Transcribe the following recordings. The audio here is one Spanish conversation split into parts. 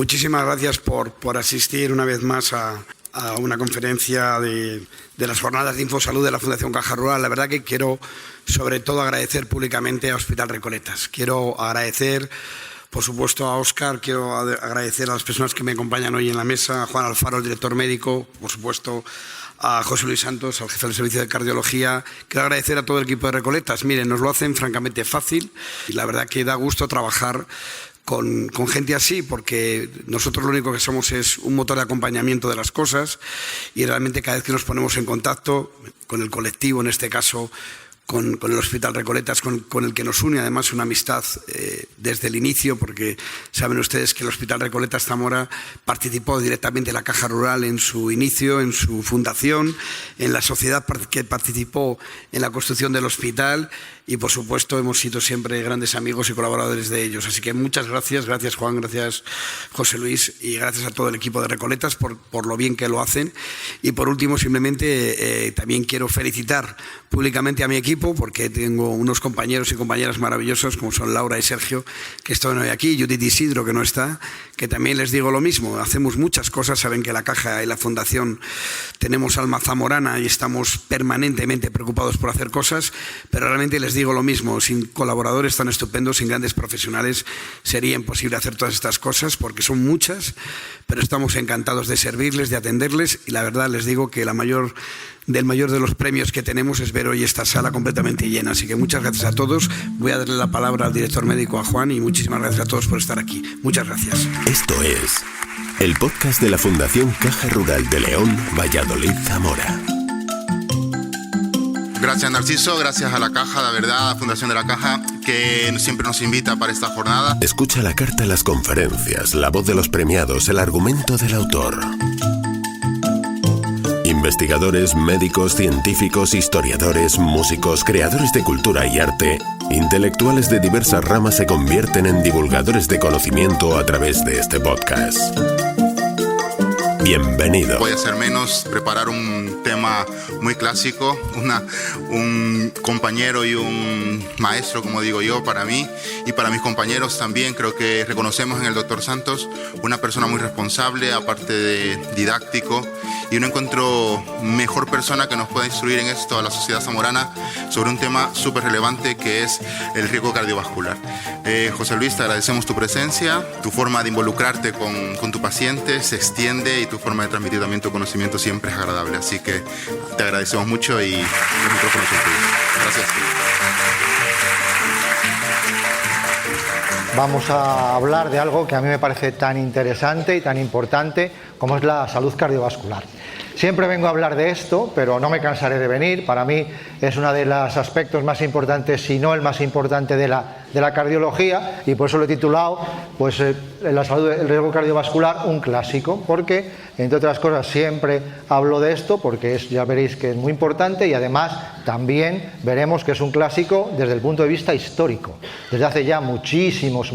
Muchísimas gracias por asistir una vez más a una conferencia de las jornadas de Infosalud de la Fundación Caja Rural. La verdad que quiero sobre todo agradecer públicamente a Hospital Recoletas. Quiero agradecer, por supuesto, a Óscar, quiero agradecer a las personas que me acompañan hoy en la mesa, a Juan Alfaro, el director médico, por supuesto, a José Luis Santos, al jefe del servicio de cardiología. Quiero agradecer a todo el equipo de Recoletas. Miren, nos lo hacen francamente fácil y la verdad que da gusto trabajar con gente así, porque nosotros lo único que somos es un motor de acompañamiento de las cosas y realmente cada vez que nos ponemos en contacto con el colectivo, en este caso con el Hospital Recoletas, con el que nos une además una amistad desde el inicio, porque saben ustedes que el Hospital Recoletas Zamora participó directamente en la Caja Rural en su inicio, en su fundación, en la sociedad que participó en la construcción del hospital y por supuesto hemos sido siempre grandes amigos y colaboradores de ellos. Así que muchas gracias, gracias Juan, gracias José Luis y gracias a todo el equipo de Recoletas por lo bien que lo hacen. Y por último simplemente también quiero felicitar públicamente a mi equipo, porque tengo unos compañeros y compañeras maravillosos como son Laura y Sergio, que están hoy aquí, Judith Isidro, que no está, que también les digo lo mismo. Hacemos muchas cosas, saben que la Caja y la Fundación tenemos alma zamorana y estamos permanentemente preocupados por hacer cosas, pero realmente les digo lo mismo, sin colaboradores tan estupendos, sin grandes profesionales, sería imposible hacer todas estas cosas, porque son muchas, pero estamos encantados de servirles, de atenderles, y la verdad les digo que el mayor de los premios que tenemos es ver hoy esta sala completamente llena. Así que muchas gracias a todos. Voy a darle la palabra al director médico, a Juan, y muchísimas gracias a todos por estar aquí. Muchas gracias. Esto es el podcast de la Fundación Caja Rural de León, Valladolid, Zamora. Gracias Narciso, gracias a la Caja, la verdad, a la Fundación de la Caja, que siempre nos invita para esta jornada. Escucha la carta, las conferencias, la voz de los premiados, el argumento del autor. Investigadores, médicos, científicos, historiadores, músicos, creadores de cultura y arte, intelectuales de diversas ramas se convierten en divulgadores de conocimiento a través de este podcast. Bienvenido. Voy a hacer menos, preparar un tema muy clásico, un compañero y un maestro, como digo yo, para mí y para mis compañeros también. Creo que reconocemos en el doctor Santos una persona muy responsable, aparte de didáctico, y no encuentro mejor persona que nos pueda instruir en esto a la sociedad zamorana sobre un tema súper relevante que es el riesgo cardiovascular. José Luis, te agradecemos tu presencia, tu forma de involucrarte con tu paciente se extiende y tu forma de transmitir también tu conocimiento siempre es agradable. Así que te agradecemos mucho y los micrófonos son tuyos. Gracias. Vamos a hablar de algo que a mí me parece tan interesante y tan importante como es la salud cardiovascular. Siempre vengo a hablar de esto, pero no me cansaré de venir. Para mí es uno de los aspectos más importantes, si no el más importante de la cardiología, y por eso lo he titulado la salud, el riesgo cardiovascular, un clásico, porque entre otras cosas siempre hablo de esto porque ya veréis que es muy importante y además también veremos que es un clásico desde el punto de vista histórico. Desde hace ya muchísimos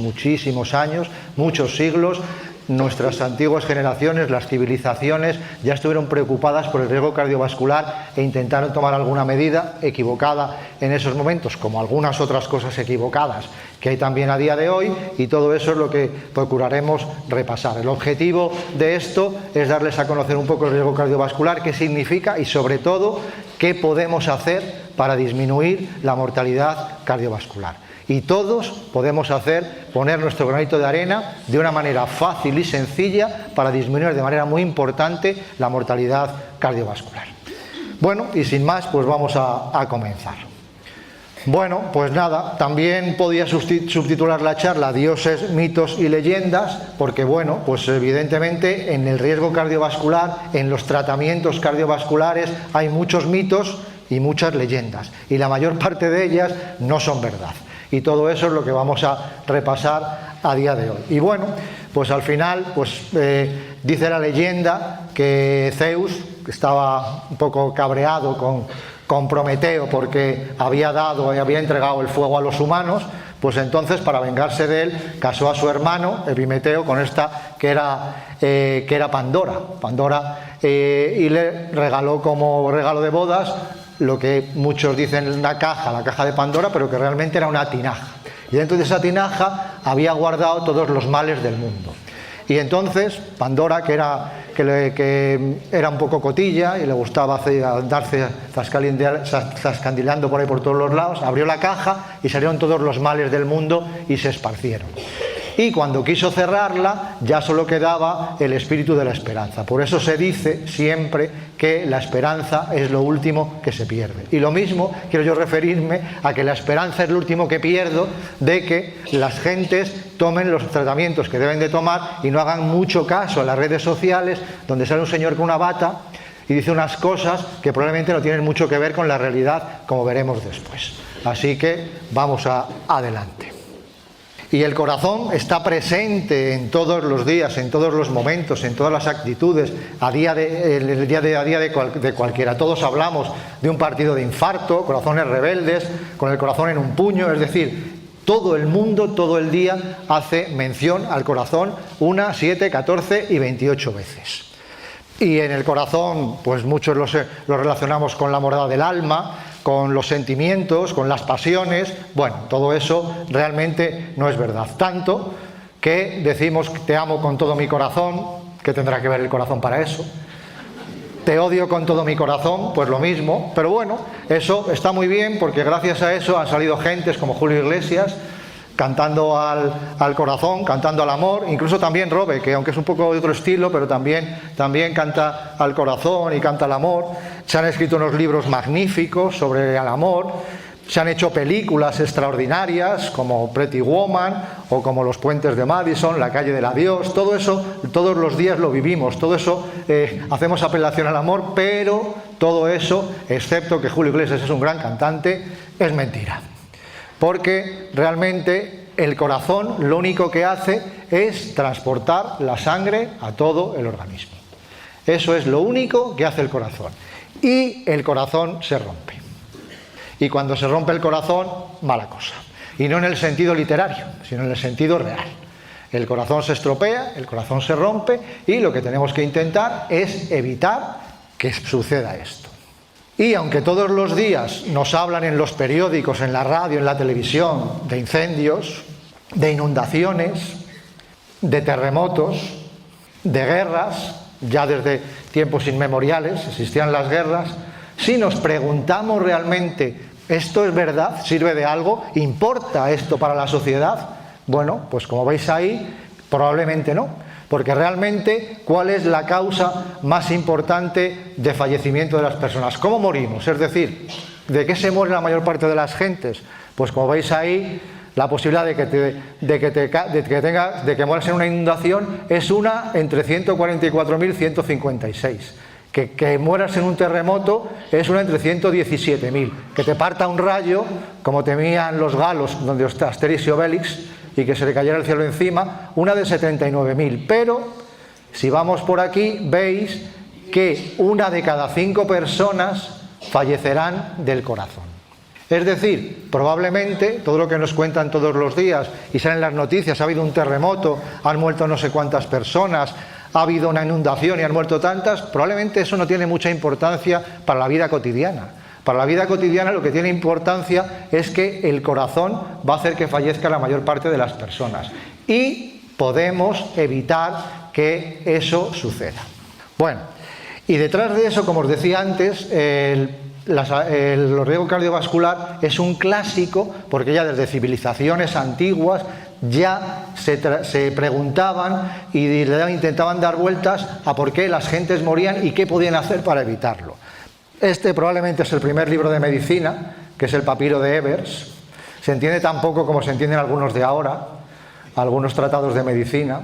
años, muchos siglos, nuestras antiguas generaciones, las civilizaciones, ya estuvieron preocupadas por el riesgo cardiovascular e intentaron tomar alguna medida equivocada en esos momentos, como algunas otras cosas equivocadas que hay también a día de hoy, y todo eso es lo que procuraremos repasar. El objetivo de esto es darles a conocer un poco el riesgo cardiovascular, qué significa y sobre todo qué podemos hacer para disminuir la mortalidad cardiovascular. Y todos podemos poner nuestro granito de arena de una manera fácil y sencilla para disminuir de manera muy importante la mortalidad cardiovascular. Bueno, y sin más, pues vamos a comenzar. Bueno, pues nada, también podía subtitular la charla Dioses, mitos y leyendas, porque bueno, pues evidentemente en el riesgo cardiovascular, en los tratamientos cardiovasculares hay muchos mitos y muchas leyendas, y la mayor parte de ellas no son verdad. Y todo eso es lo que vamos a repasar a día de hoy. Y bueno, pues al final dice la leyenda que Zeus estaba un poco cabreado con Prometeo porque había entregado el fuego a los humanos. Pues entonces, para vengarse de él, casó a su hermano Epimeteo con esta que era Pandora, y le regaló como regalo de bodas lo que muchos dicen la caja de Pandora, pero que realmente era una tinaja. Y dentro de esa tinaja había guardado todos los males del mundo. Y entonces Pandora, que era un poco cotilla y le gustaba andarse zascandileando por ahí por todos los lados, abrió la caja y salieron todos los males del mundo y se esparcieron. Y cuando quiso cerrarla, ya solo quedaba el espíritu de la esperanza. Por eso se dice siempre que la esperanza es lo último que se pierde. Y lo mismo quiero yo referirme a que la esperanza es lo último que pierdo de que las gentes tomen los tratamientos que deben de tomar y no hagan mucho caso a las redes sociales, donde sale un señor con una bata y dice unas cosas que probablemente no tienen mucho que ver con la realidad, como veremos después. Así que vamos adelante. Y el corazón está presente en todos los días, en todos los momentos, en todas las actitudes, a día de cualquiera. Todos hablamos de un partido de infarto, corazones rebeldes, con el corazón en un puño, es decir, todo el mundo, todo el día hace mención al corazón 1, 7, 14 y 28 veces. Y en el corazón, pues muchos lo relacionamos con la morada del alma, con los sentimientos, con las pasiones. Bueno, todo eso realmente no es verdad. Tanto que decimos te amo con todo mi corazón, que tendrá que ver el corazón para eso. Te odio con todo mi corazón, pues lo mismo. Pero bueno, eso está muy bien porque gracias a eso han salido gentes como Julio Iglesias, cantando al corazón, cantando al amor, incluso también Robe, que aunque es un poco de otro estilo, pero también canta al corazón y canta al amor. Se han escrito unos libros magníficos sobre el amor, se han hecho películas extraordinarias como Pretty Woman o como Los puentes de Madison, La calle del adiós. Todo eso todos los días lo vivimos, todo eso hacemos apelación al amor, pero todo eso, excepto que Julio Iglesias es un gran cantante, es mentira. Porque realmente el corazón lo único que hace es transportar la sangre a todo el organismo. Eso es lo único que hace el corazón. Y el corazón se rompe. Y cuando se rompe el corazón, mala cosa. Y no en el sentido literario, sino en el sentido real. El corazón se estropea, el corazón se rompe y lo que tenemos que intentar es evitar que suceda esto. Y aunque todos los días nos hablan en los periódicos, en la radio, en la televisión, de incendios, de inundaciones, de terremotos, de guerras, ya desde tiempos inmemoriales existían las guerras, si nos preguntamos realmente, ¿esto es verdad? ¿Sirve de algo? ¿Importa esto para la sociedad? Bueno, pues como veis ahí, probablemente no. Porque realmente, ¿cuál es la causa más importante de fallecimiento de las personas? ¿Cómo morimos? Es decir, ¿de qué se muere la mayor parte de las gentes? Pues como veis ahí, la posibilidad de que mueras en una inundación es una entre 144.156. Que mueras en un terremoto es una entre 117.000. Que te parta un rayo, como temían los galos, donde está Asterix y Obelix, y que se le cayera el cielo encima, una de 79.000. Pero, si vamos por aquí, veis que 1 de cada 5 personas fallecerán del corazón. Es decir, probablemente, todo lo que nos cuentan todos los días, y salen las noticias, ha habido un terremoto, han muerto no sé cuántas personas, ha habido una inundación y han muerto tantas, probablemente eso no tiene mucha importancia para la vida cotidiana. Para la vida cotidiana lo que tiene importancia es que el corazón va a hacer que fallezca la mayor parte de las personas. Y podemos evitar que eso suceda. Bueno, y detrás de eso, como os decía antes, el riesgo cardiovascular es un clásico porque ya desde civilizaciones antiguas ya se preguntaban y intentaban dar vueltas a por qué las gentes morían y qué podían hacer para evitarlo. Este probablemente es el primer libro de medicina, que es el Papiro de Ebers. Se entiende tan poco como se entienden algunos de ahora, algunos tratados de medicina.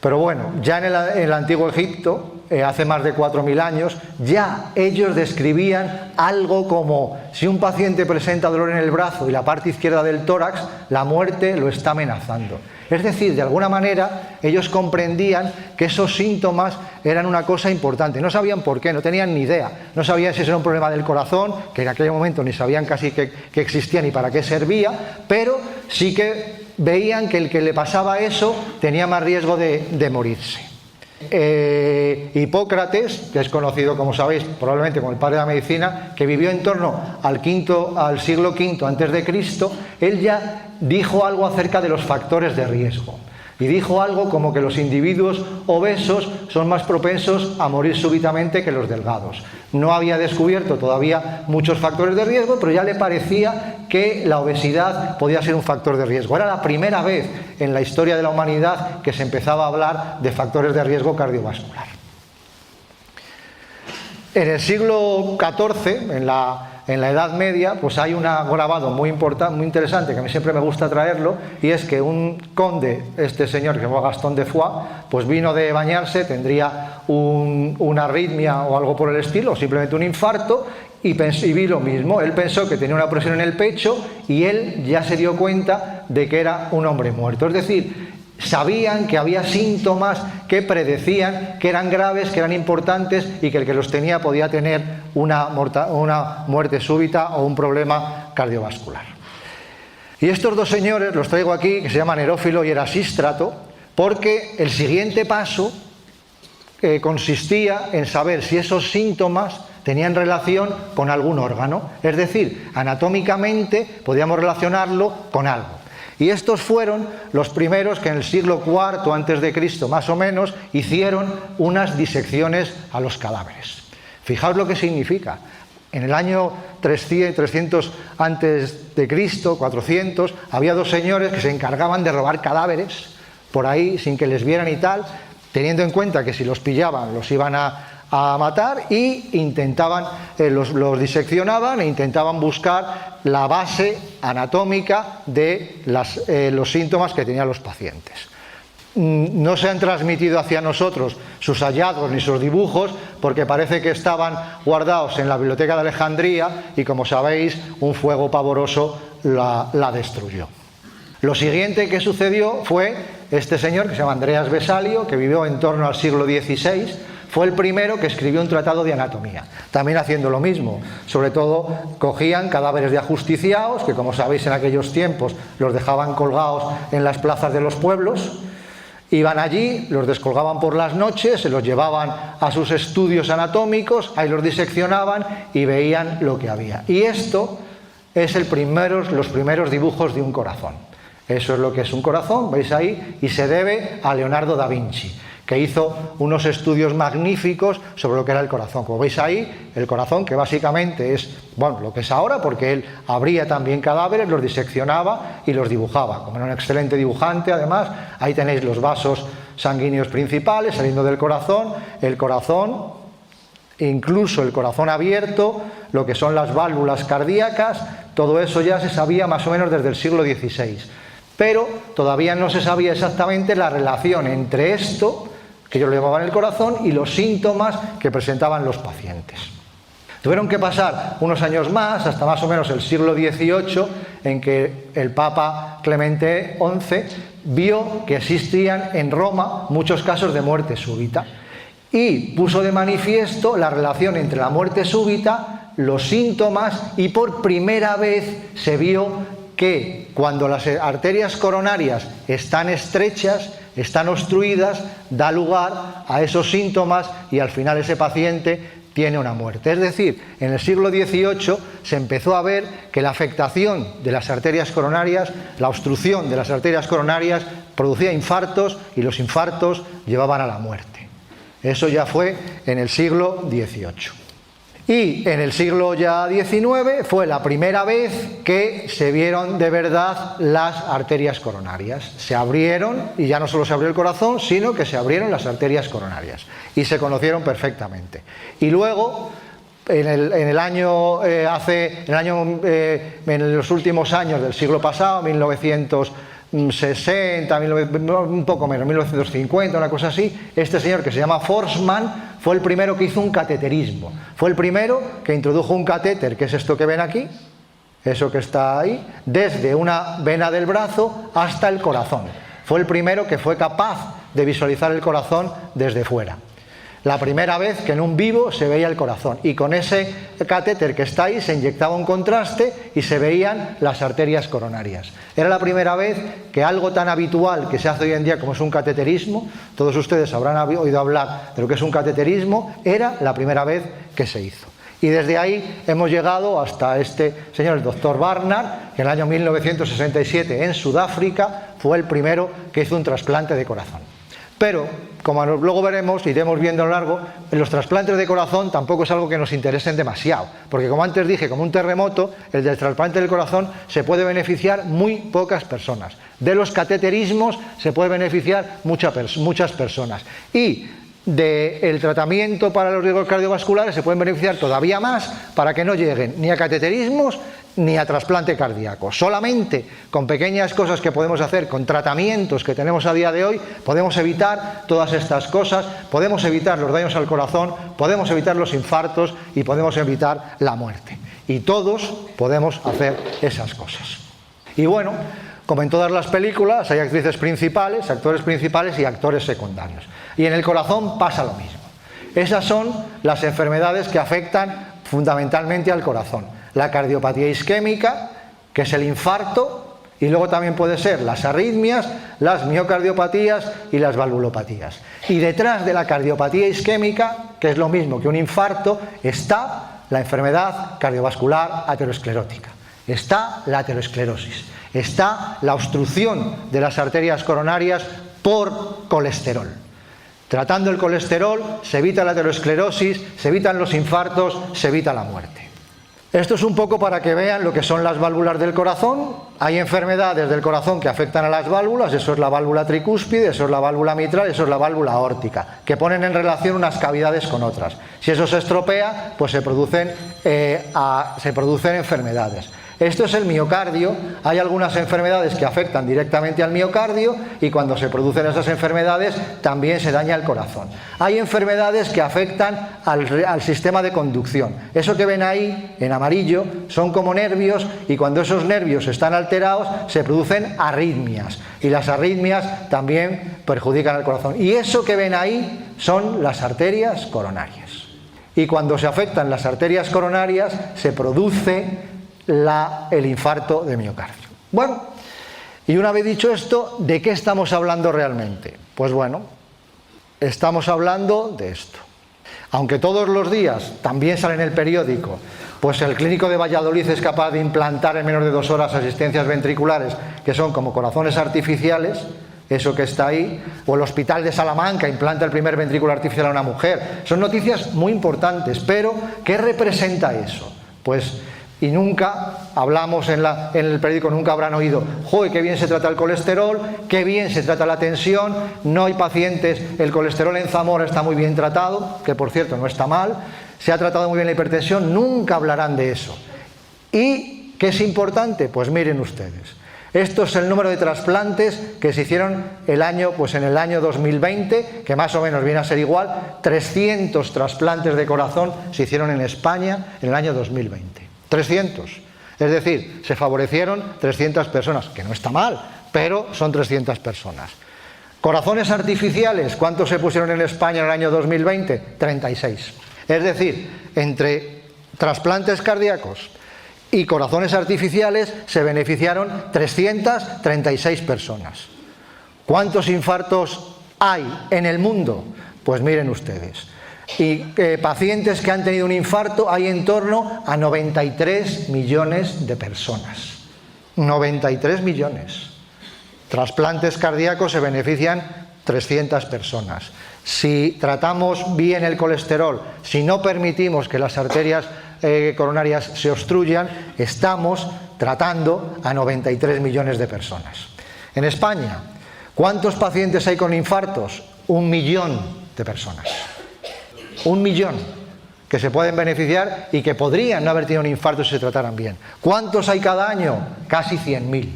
Pero bueno, ya en el antiguo Egipto, hace más de 4.000 años, ya ellos describían algo como si un paciente presenta dolor en el brazo y la parte izquierda del tórax, la muerte lo está amenazando. Es decir, de alguna manera ellos comprendían que esos síntomas eran una cosa importante. No sabían por qué, no tenían ni idea. No sabían si ese era un problema del corazón, que en aquel momento ni sabían casi que existía ni para qué servía, pero sí que veían que el que le pasaba eso tenía más riesgo de morirse. Hipócrates, que es conocido, como sabéis, probablemente como el padre de la medicina, que vivió en torno al siglo V a.C., él ya dijo algo acerca de los factores de riesgo. Y dijo algo como que los individuos obesos son más propensos a morir súbitamente que los delgados. No había descubierto todavía muchos factores de riesgo, pero ya le parecía que la obesidad podía ser un factor de riesgo. Era la primera vez en la historia de la humanidad que se empezaba a hablar de factores de riesgo cardiovascular. En el siglo XIV, en la Edad Media, pues hay un grabado muy importante, muy interesante, que a mí siempre me gusta traerlo, y es que un conde, este señor que se llama Gastón de Foix, pues vino de bañarse, tendría una arritmia o algo por el estilo, o simplemente un infarto, y vi lo mismo. Él pensó que tenía una presión en el pecho y él ya se dio cuenta de que era un hombre muerto. Es decir, sabían que había síntomas que predecían que eran graves, que eran importantes y que el que los tenía podía tener una muerte súbita o un problema cardiovascular. Y estos dos señores los traigo aquí, que se llaman Herófilo y Erasístrato, porque el siguiente paso consistía en saber si esos síntomas tenían relación con algún órgano, es decir, anatómicamente podíamos relacionarlo con algo. Y estos fueron los primeros que en el siglo IV antes de Cristo, más o menos, hicieron unas disecciones a los cadáveres. Fijaos lo que significa. En el año 300 antes de Cristo, 400, había dos señores que se encargaban de robar cadáveres por ahí sin que les vieran y tal, teniendo en cuenta que si los pillaban los iban a matar, y intentaban, los diseccionaban e intentaban buscar la base anatómica de los síntomas que tenían los pacientes. No se han transmitido hacia nosotros sus hallazgos ni sus dibujos, porque parece que estaban guardados en la biblioteca de Alejandría y, como sabéis, un fuego pavoroso la destruyó. Lo siguiente que sucedió fue este señor que se llama Andreas Vesalio, que vivió en torno al siglo XVI. Fue el primero que escribió un tratado de anatomía, también haciendo lo mismo. Sobre todo cogían cadáveres de ajusticiados, que como sabéis en aquellos tiempos los dejaban colgados en las plazas de los pueblos, iban allí, los descolgaban por las noches, se los llevaban a sus estudios anatómicos, ahí los diseccionaban y veían lo que había. Y esto es los primeros dibujos de un corazón. Eso es lo que es un corazón, veis ahí, y se debe a Leonardo da Vinci, que hizo unos estudios magníficos sobre lo que era el corazón. Como veis ahí, el corazón, que básicamente es, bueno, lo que es ahora, porque él abría también cadáveres, los diseccionaba y los dibujaba. Como era un excelente dibujante, además, ahí tenéis los vasos sanguíneos principales saliendo del corazón, incluso el corazón abierto, lo que son las válvulas cardíacas, todo eso ya se sabía más o menos desde el siglo XVI. Pero todavía no se sabía exactamente la relación entre esto, que ellos lo llamaban el corazón, y los síntomas que presentaban los pacientes. Tuvieron que pasar unos años más, hasta más o menos el siglo XVIII, en que el Papa Clemente XI vio que existían en Roma muchos casos de muerte súbita y puso de manifiesto la relación entre la muerte súbita, los síntomas, y por primera vez se vio que cuando las arterias coronarias están estrechas, están obstruidas, da lugar a esos síntomas y al final ese paciente tiene una muerte. Es decir, en el siglo XVIII se empezó a ver que la afectación de las arterias coronarias, la obstrucción de las arterias coronarias, producía infartos y los infartos llevaban a la muerte. Eso ya fue en el siglo XVIII. Y en el siglo ya XIX fue la primera vez que se vieron de verdad las arterias coronarias. Se abrieron, y ya no solo se abrió el corazón, sino que se abrieron las arterias coronarias y se conocieron perfectamente. Y luego, en los últimos años del siglo pasado, 1960, un poco menos, 1950, una cosa así, este señor que se llama Forssmann fue el primero que hizo un cateterismo. Fue el primero que introdujo un catéter, que es esto que ven aquí, eso que está ahí, desde una vena del brazo hasta el corazón. Fue el primero que fue capaz de visualizar el corazón desde fuera. La primera vez que en un vivo se veía el corazón, y con ese catéter que está ahí se inyectaba un contraste y se veían las arterias coronarias. Era la primera vez que algo tan habitual que se hace hoy en día como es un cateterismo, todos ustedes habrán oído hablar de lo que es un cateterismo, era la primera vez que se hizo. Y desde ahí hemos llegado hasta este señor, el doctor Barnard, que en el año 1967 en Sudáfrica fue el primero que hizo un trasplante de corazón. Pero, como luego veremos, iremos viendo a lo largo, los trasplantes de corazón tampoco es algo que nos interesen demasiado, porque como antes dije, como un terremoto, el del trasplante del corazón se puede beneficiar muy pocas personas. De los cateterismos se puede beneficiar muchas personas. Y del tratamiento para los riesgos cardiovasculares se pueden beneficiar todavía más para que no lleguen ni a cateterismos ni a trasplante cardíaco. Solamente con pequeñas cosas que podemos hacer, con tratamientos que tenemos a día de hoy, podemos evitar todas estas cosas, podemos evitar los daños al corazón, podemos evitar los infartos y podemos evitar la muerte. Y todos podemos hacer esas cosas. Y bueno, como en todas las películas, hay actrices principales, actores principales y actores secundarios. Y en el corazón pasa lo mismo. Esas son las enfermedades que afectan fundamentalmente al corazón. La cardiopatía isquémica, que es el infarto, y luego también puede ser las arritmias, las miocardiopatías y las valvulopatías. Y detrás de la cardiopatía isquémica, que es lo mismo que un infarto, está la enfermedad cardiovascular aterosclerótica. Está la aterosclerosis. Está la obstrucción de las arterias coronarias por colesterol. Tratando el colesterol se evita la aterosclerosis, se evitan los infartos, se evita la muerte. Esto es un poco para que vean lo que son las válvulas del corazón. Hay enfermedades del corazón que afectan a las válvulas, eso es la válvula tricúspide, eso es la válvula mitral, eso es la válvula aórtica, que ponen en relación unas cavidades con otras. Si eso se estropea, pues se producen enfermedades. Esto es el miocardio. Hay algunas enfermedades que afectan directamente al miocardio y cuando se producen esas enfermedades también se daña el corazón. Hay enfermedades que afectan al sistema de conducción. Eso que ven ahí en amarillo son como nervios y cuando esos nervios están alterados se producen arritmias y las arritmias también perjudican al corazón. Y eso que ven ahí son las arterias coronarias. Y cuando se afectan las arterias coronarias se produce el infarto de miocardio. Bueno, y una vez dicho esto, ¿de qué estamos hablando realmente? Pues bueno, estamos hablando de esto. Aunque todos los días también sale en el periódico, pues el Clínico de Valladolid es capaz de implantar en menos de 2 horas asistencias ventriculares que son como corazones artificiales, eso que está ahí, o el Hospital de Salamanca implanta el primer ventrículo artificial a una mujer. Son noticias muy importantes, pero ¿qué representa eso? Pues y nunca hablamos en el periódico, nunca habrán oído, ¡joder, qué bien se trata el colesterol, qué bien se trata la tensión, no hay pacientes, el colesterol en Zamora está muy bien tratado, que por cierto no está mal, se ha tratado muy bien la hipertensión, nunca hablarán de eso. ¿Y qué es importante? Pues miren ustedes, esto es el número de trasplantes que se hicieron en el año 2020, que más o menos viene a ser igual, 300 trasplantes de corazón se hicieron en España en el año 2020. 300, es decir, se favorecieron 300 personas, que no está mal, pero son 300 personas. Corazones artificiales, ¿cuántos se pusieron en España en el año 2020? 36. Es decir, entre trasplantes cardíacos y corazones artificiales se beneficiaron 336 personas. ¿Cuántos infartos hay en el mundo? Pues miren ustedes. Y pacientes que han tenido un infarto hay en torno a 93 millones de personas. 93 millones. Trasplantes cardíacos se benefician 300 personas. Si tratamos bien el colesterol, si no permitimos que las arterias coronarias se obstruyan, estamos tratando a 93 millones de personas. En España, ¿cuántos pacientes hay con infartos? 1 millón de personas. 1 millón que se pueden beneficiar y que podrían no haber tenido un infarto si se trataran bien. ¿Cuántos hay cada año? Casi 100.000.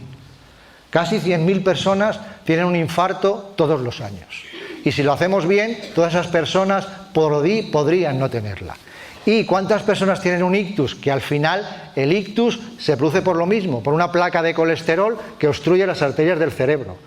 Casi 100.000 personas tienen un infarto todos los años. Y si lo hacemos bien, todas esas personas podrían no tenerla. ¿Y cuántas personas tienen un ictus? Que al final el ictus se produce por lo mismo, por una placa de colesterol que obstruye las arterias del cerebro.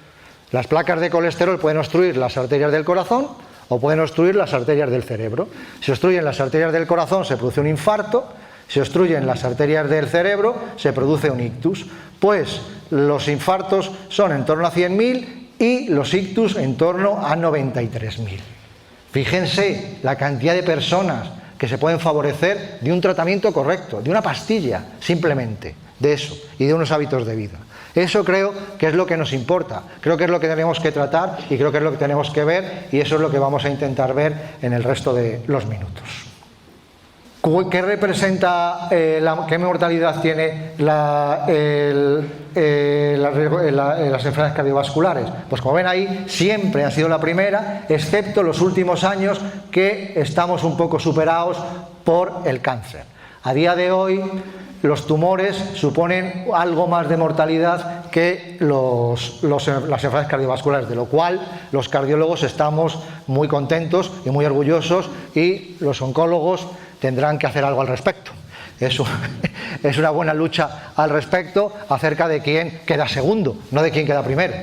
Las placas de colesterol pueden obstruir las arterias del corazón o pueden obstruir las arterias del cerebro. Si obstruyen las arterias del corazón se produce un infarto, si obstruyen las arterias del cerebro se produce un ictus. Pues los infartos son en torno a 100.000 y los ictus en torno a 93.000. Fíjense la cantidad de personas que se pueden favorecer de un tratamiento correcto, de una pastilla, simplemente, de eso, y de unos hábitos de vida. Eso creo que es lo que nos importa, creo que es lo que tenemos que tratar y creo que es lo que tenemos que ver, y eso es lo que vamos a intentar ver en el resto de los minutos. ¿Qué representa, qué mortalidad tiene las enfermedades cardiovasculares? Pues como ven ahí, siempre ha sido la primera, excepto los últimos años que estamos un poco superados por el cáncer. A día de hoy, los tumores suponen algo más de mortalidad que las enfermedades cardiovasculares, de lo cual los cardiólogos estamos muy contentos y muy orgullosos, y los oncólogos tendrán que hacer algo al respecto. Es una buena lucha al respecto acerca de quién queda segundo, no de quién queda primero.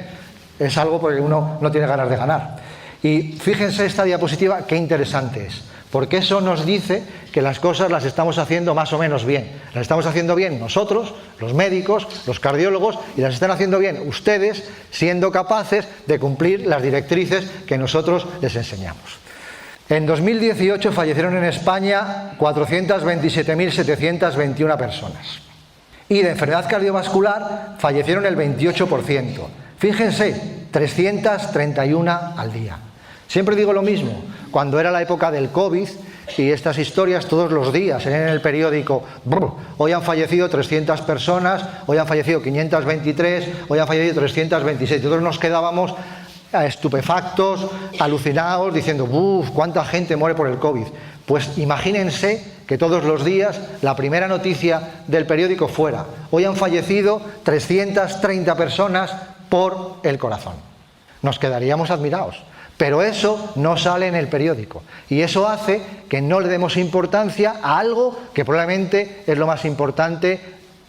Es algo porque uno no tiene ganas de ganar. Y fíjense esta diapositiva, qué interesante es, porque eso nos dice que las cosas las estamos haciendo más o menos bien. Las estamos haciendo bien nosotros, los médicos, los cardiólogos, y las están haciendo bien ustedes, siendo capaces de cumplir las directrices que nosotros les enseñamos. En 2018 fallecieron en España 427.721 personas. Y de enfermedad cardiovascular fallecieron el 28%. Fíjense, 331 al día. Siempre digo lo mismo, cuando era la época del COVID y estas historias todos los días en el periódico, hoy han fallecido 300 personas, hoy han fallecido 523, hoy han fallecido 326. Todos nos quedábamos estupefactos, alucinados, diciendo, ¿cuánta gente muere por el COVID? Pues imagínense que todos los días la primera noticia del periódico fuera, hoy han fallecido 330 personas por el corazón. Nos quedaríamos admirados. Pero eso no sale en el periódico, y eso hace que no le demos importancia a algo que probablemente es lo más importante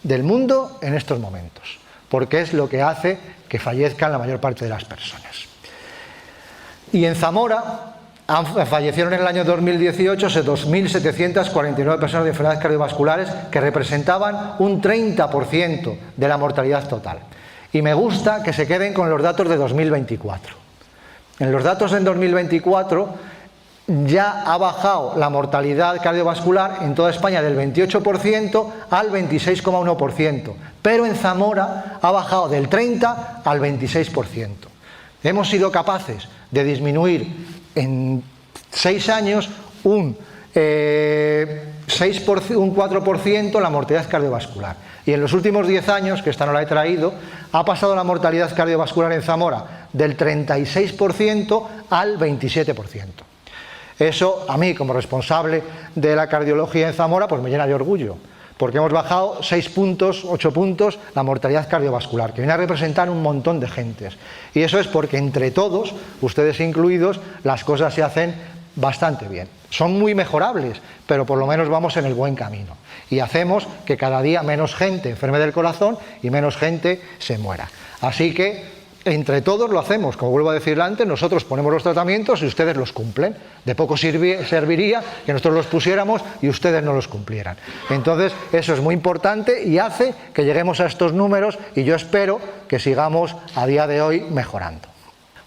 del mundo en estos momentos, porque es lo que hace que fallezcan la mayor parte de las personas. Y en Zamora fallecieron en el año 2018 2.749 personas de enfermedades cardiovasculares, que representaban un 30% de la mortalidad total. Y me gusta que se queden con los datos de 2024. En los datos en 2024 ya ha bajado la mortalidad cardiovascular en toda España del 28% al 26,1%, pero en Zamora ha bajado del 30% al 26%. Hemos sido capaces de disminuir en 6 años un 4% la mortalidad cardiovascular. Y en los últimos 10 años, que esta no la he traído, ha pasado la mortalidad cardiovascular en Zamora del 36% al 27%. Eso, a mí, como responsable de la cardiología en Zamora, pues me llena de orgullo, porque hemos bajado 6 puntos, 8 puntos la mortalidad cardiovascular, que viene a representar un montón de gentes. Y eso es porque entre todos, ustedes incluidos, las cosas se hacen bastante bien. Son muy mejorables, pero por lo menos vamos en el buen camino. Y hacemos que cada día menos gente enferme del corazón y menos gente se muera. Así que entre todos lo hacemos. Como vuelvo a decir antes, nosotros ponemos los tratamientos y ustedes los cumplen. De poco serviría que nosotros los pusiéramos y ustedes no los cumplieran. Entonces eso es muy importante y hace que lleguemos a estos números, y yo espero que sigamos a día de hoy mejorando.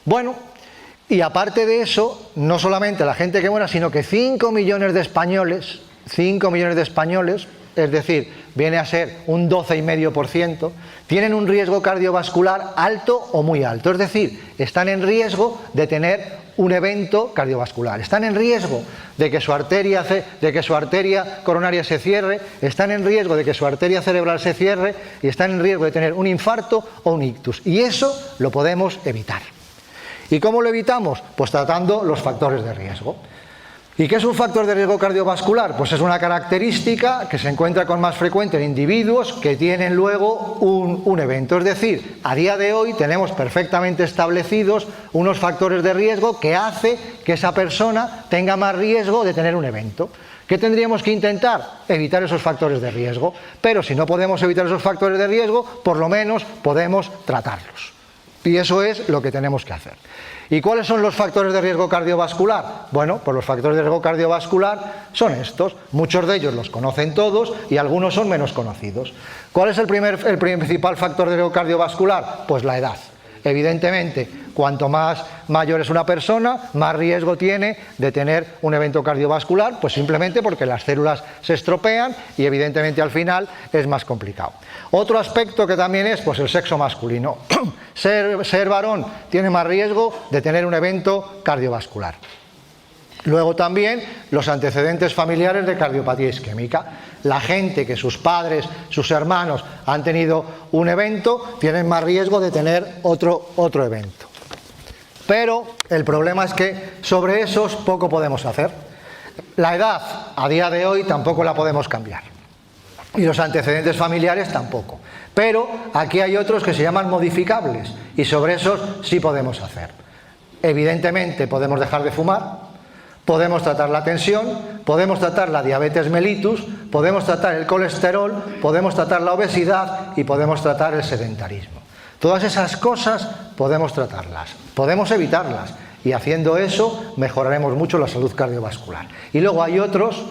Bueno, y aparte de eso, no solamente la gente que muera, sino que 5 millones de españoles, es decir, viene a ser un 12,5%, tienen un riesgo cardiovascular alto o muy alto. Es decir, están en riesgo de tener un evento cardiovascular, están en riesgo de que su arteria coronaria se cierre, están en riesgo de que su arteria cerebral se cierre, y están en riesgo de tener un infarto o un ictus. Y eso lo podemos evitar. ¿Y cómo lo evitamos? Pues tratando los factores de riesgo. ¿Y qué es un factor de riesgo cardiovascular? Pues es una característica que se encuentra con más frecuencia en individuos que tienen luego un evento. Es decir, a día de hoy tenemos perfectamente establecidos unos factores de riesgo que hace que esa persona tenga más riesgo de tener un evento. ¿Qué tendríamos que intentar? Evitar esos factores de riesgo. Pero si no podemos evitar esos factores de riesgo, por lo menos podemos tratarlos. Y eso es lo que tenemos que hacer. ¿Y cuáles son los factores de riesgo cardiovascular? Bueno, pues los factores de riesgo cardiovascular son estos. Muchos de ellos los conocen todos y algunos son menos conocidos. ¿Cuál es el principal factor de riesgo cardiovascular? Pues la edad. Evidentemente, cuanto más mayor es una persona, más riesgo tiene de tener un evento cardiovascular, pues simplemente porque las células se estropean y evidentemente al final es más complicado. Otro aspecto que también es pues el sexo masculino. Ser varón tiene más riesgo de tener un evento cardiovascular. Luego también los antecedentes familiares de cardiopatía isquémica. La gente que sus padres, sus hermanos han tenido un evento, tienen más riesgo de tener otro evento. Pero el problema es que sobre esos poco podemos hacer. La edad, a día de hoy, tampoco la podemos cambiar. Y los antecedentes familiares tampoco. Pero aquí hay otros que se llaman modificables y sobre esos sí podemos hacer. Evidentemente podemos dejar de fumar. Podemos tratar la tensión, podemos tratar la diabetes mellitus, podemos tratar el colesterol, podemos tratar la obesidad y podemos tratar el sedentarismo. Todas esas cosas podemos tratarlas, podemos evitarlas y haciendo eso mejoraremos mucho la salud cardiovascular. Y luego hay otros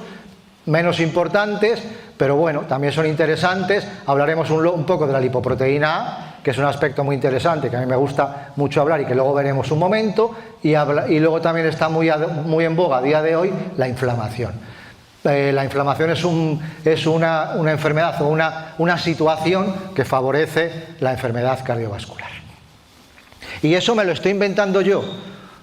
menos importantes, pero bueno, también son interesantes. Hablaremos un poco de la lipoproteína A, que es un aspecto muy interesante, que a mí me gusta mucho hablar y que luego veremos un momento, y luego también está muy en boga a día de hoy la inflamación. La inflamación es una enfermedad o una situación que favorece la enfermedad cardiovascular. Y eso me lo estoy inventando yo,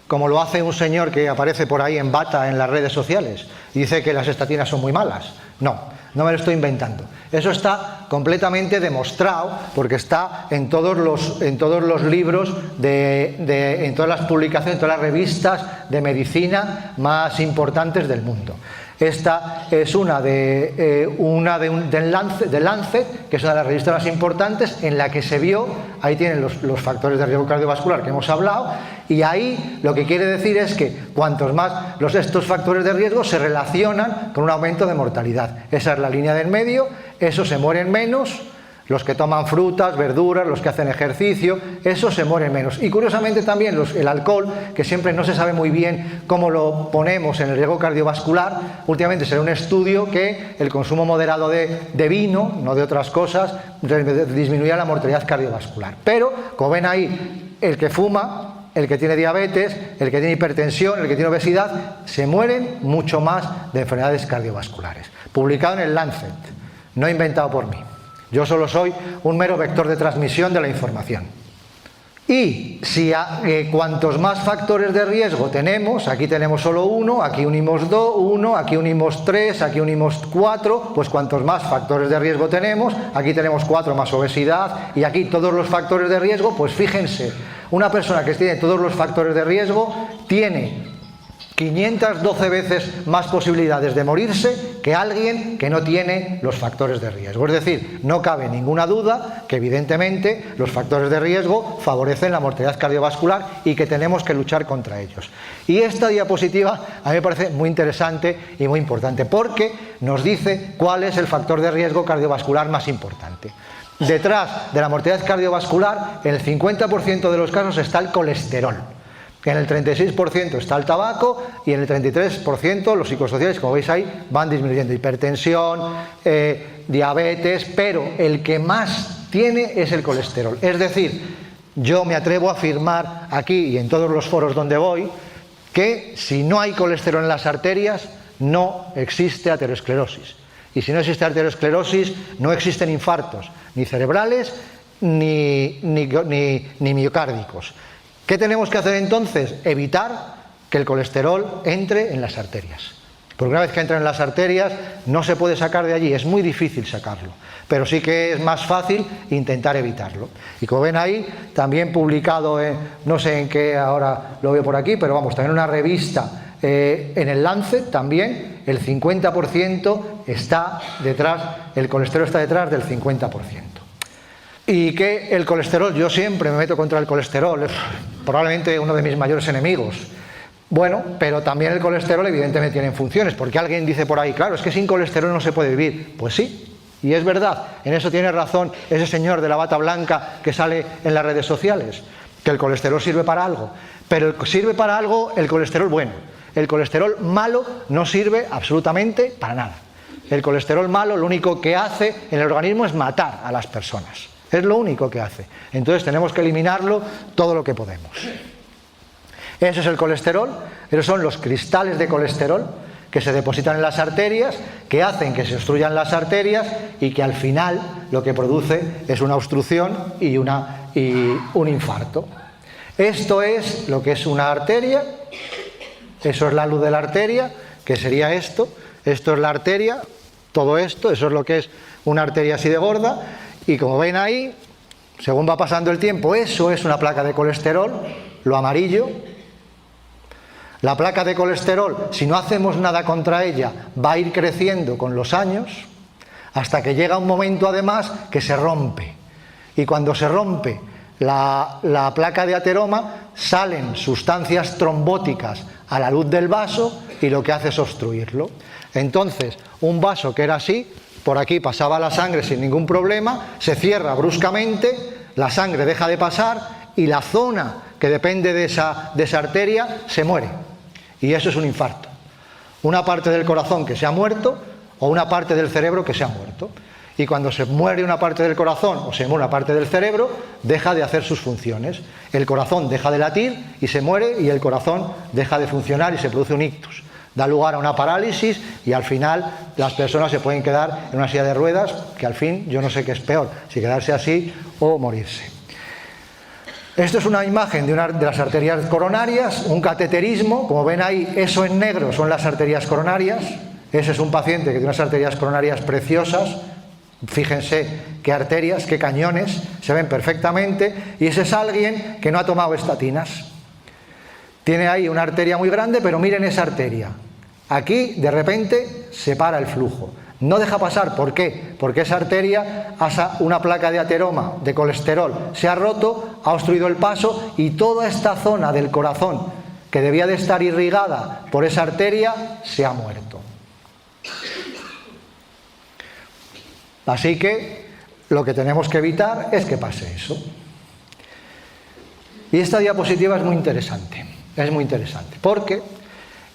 como lo hace un señor que aparece por ahí en bata en las redes sociales y dice que las estatinas son muy malas. No me lo estoy inventando. Eso está completamente demostrado porque está en todos los libros, en todas las publicaciones, en todas las revistas de medicina más importantes del mundo. Esta es del Lancet, que es una de las revistas más importantes, en la que se vio, ahí tienen los factores de riesgo cardiovascular que hemos hablado, y ahí lo que quiere decir es que cuantos más estos factores de riesgo se relacionan con un aumento de mortalidad. Esa es la línea del medio, esos se mueren menos. Los que toman frutas, verduras, los que hacen ejercicio, esos se mueren menos. Y curiosamente también el alcohol, que siempre no se sabe muy bien cómo lo ponemos en el riesgo cardiovascular, últimamente se ve un estudio que el consumo moderado de vino, no de otras cosas, disminuía la mortalidad cardiovascular. Pero, como ven ahí, el que fuma, el que tiene diabetes, el que tiene hipertensión, el que tiene obesidad, se mueren mucho más de enfermedades cardiovasculares. Publicado en el Lancet, no inventado por mí. Yo solo soy un mero vector de transmisión de la información. Y si cuantos más factores de riesgo tenemos, aquí tenemos solo uno, aquí unimos uno, aquí unimos 3, aquí unimos 4, pues cuantos más factores de riesgo tenemos, aquí tenemos 4 más obesidad y aquí todos los factores de riesgo, pues fíjense, una persona que tiene todos los factores de riesgo tiene 512 veces más posibilidades de morirse que alguien que no tiene los factores de riesgo. Es decir, no cabe ninguna duda que evidentemente los factores de riesgo favorecen la mortalidad cardiovascular y que tenemos que luchar contra ellos. Y esta diapositiva a mí me parece muy interesante y muy importante porque nos dice cuál es el factor de riesgo cardiovascular más importante. Detrás de la mortalidad cardiovascular, en el 50% de los casos está el colesterol. En el 36% está el tabaco y en el 33% los psicosociales, como veis ahí, van disminuyendo. Hipertensión, diabetes, pero el que más tiene es el colesterol. Es decir, yo me atrevo a afirmar aquí y en todos los foros donde voy que si no hay colesterol en las arterias no existe aterosclerosis. Y si no existe aterosclerosis no existen infartos, ni cerebrales ni miocárdicos. ¿Qué tenemos que hacer entonces? Evitar que el colesterol entre en las arterias. Porque una vez que entra en las arterias no se puede sacar de allí, es muy difícil sacarlo. Pero sí que es más fácil intentar evitarlo. Y como ven ahí, también publicado, no sé en qué ahora lo veo por aquí, pero vamos, también una revista en el Lancet también, el 50% está detrás, el colesterol está detrás del 50%. Y que el colesterol, yo siempre me meto contra el colesterol, es probablemente uno de mis mayores enemigos. Bueno, pero también el colesterol evidentemente tiene funciones, porque alguien dice por ahí, claro, es que sin colesterol no se puede vivir. Pues sí, y es verdad, en eso tiene razón ese señor de la bata blanca que sale en las redes sociales, que el colesterol sirve para algo, pero sirve para algo el colesterol bueno. El colesterol malo no sirve absolutamente para nada. El colesterol malo lo único que hace en el organismo es matar a las personas. Es lo único que hace. Entonces tenemos que eliminarlo todo lo que podemos. Eso es el colesterol. Esos son los cristales de colesterol que se depositan en las arterias, que hacen que se obstruyan las arterias y que al final lo que produce es una obstrucción y un infarto. Esto es lo que es una arteria. Eso es la luz de la arteria, que sería esto. Esto es la arteria, todo esto, eso es lo que es una arteria así de gorda. Y como ven ahí, según va pasando el tiempo, eso es una placa de colesterol, lo amarillo. La placa de colesterol, si no hacemos nada contra ella, va a ir creciendo con los años, hasta que llega un momento además que se rompe. Y cuando se rompe la placa de ateroma, salen sustancias trombóticas a la luz del vaso y lo que hace es obstruirlo. Entonces, un vaso que era así, por aquí pasaba la sangre sin ningún problema, se cierra bruscamente, la sangre deja de pasar y la zona que depende de esa arteria se muere. Y eso es un infarto. Una parte del corazón que se ha muerto o una parte del cerebro que se ha muerto. Y cuando se muere una parte del corazón o se muere una parte del cerebro, deja de hacer sus funciones. El corazón deja de latir y se muere, y el corazón deja de funcionar y se produce un ictus. Da lugar a una parálisis y al final las personas se pueden quedar en una silla de ruedas, que al fin yo no sé qué es peor, si quedarse así o morirse. Esto es una imagen de las arterias coronarias, un cateterismo. Como ven ahí, eso en negro son las arterias coronarias. Ese es un paciente que tiene unas arterias coronarias preciosas. Fíjense qué arterias, qué cañones, se ven perfectamente. Y ese es alguien que no ha tomado estatinas. Tiene ahí una arteria muy grande, pero miren esa arteria. Aquí, de repente, se para el flujo. No deja pasar. ¿Por qué? Porque esa arteria, una placa de ateroma de colesterol, se ha roto, ha obstruido el paso, y toda esta zona del corazón que debía de estar irrigada por esa arteria se ha muerto. Así que lo que tenemos que evitar es que pase eso. Y esta diapositiva es muy interesante. Es muy interesante porque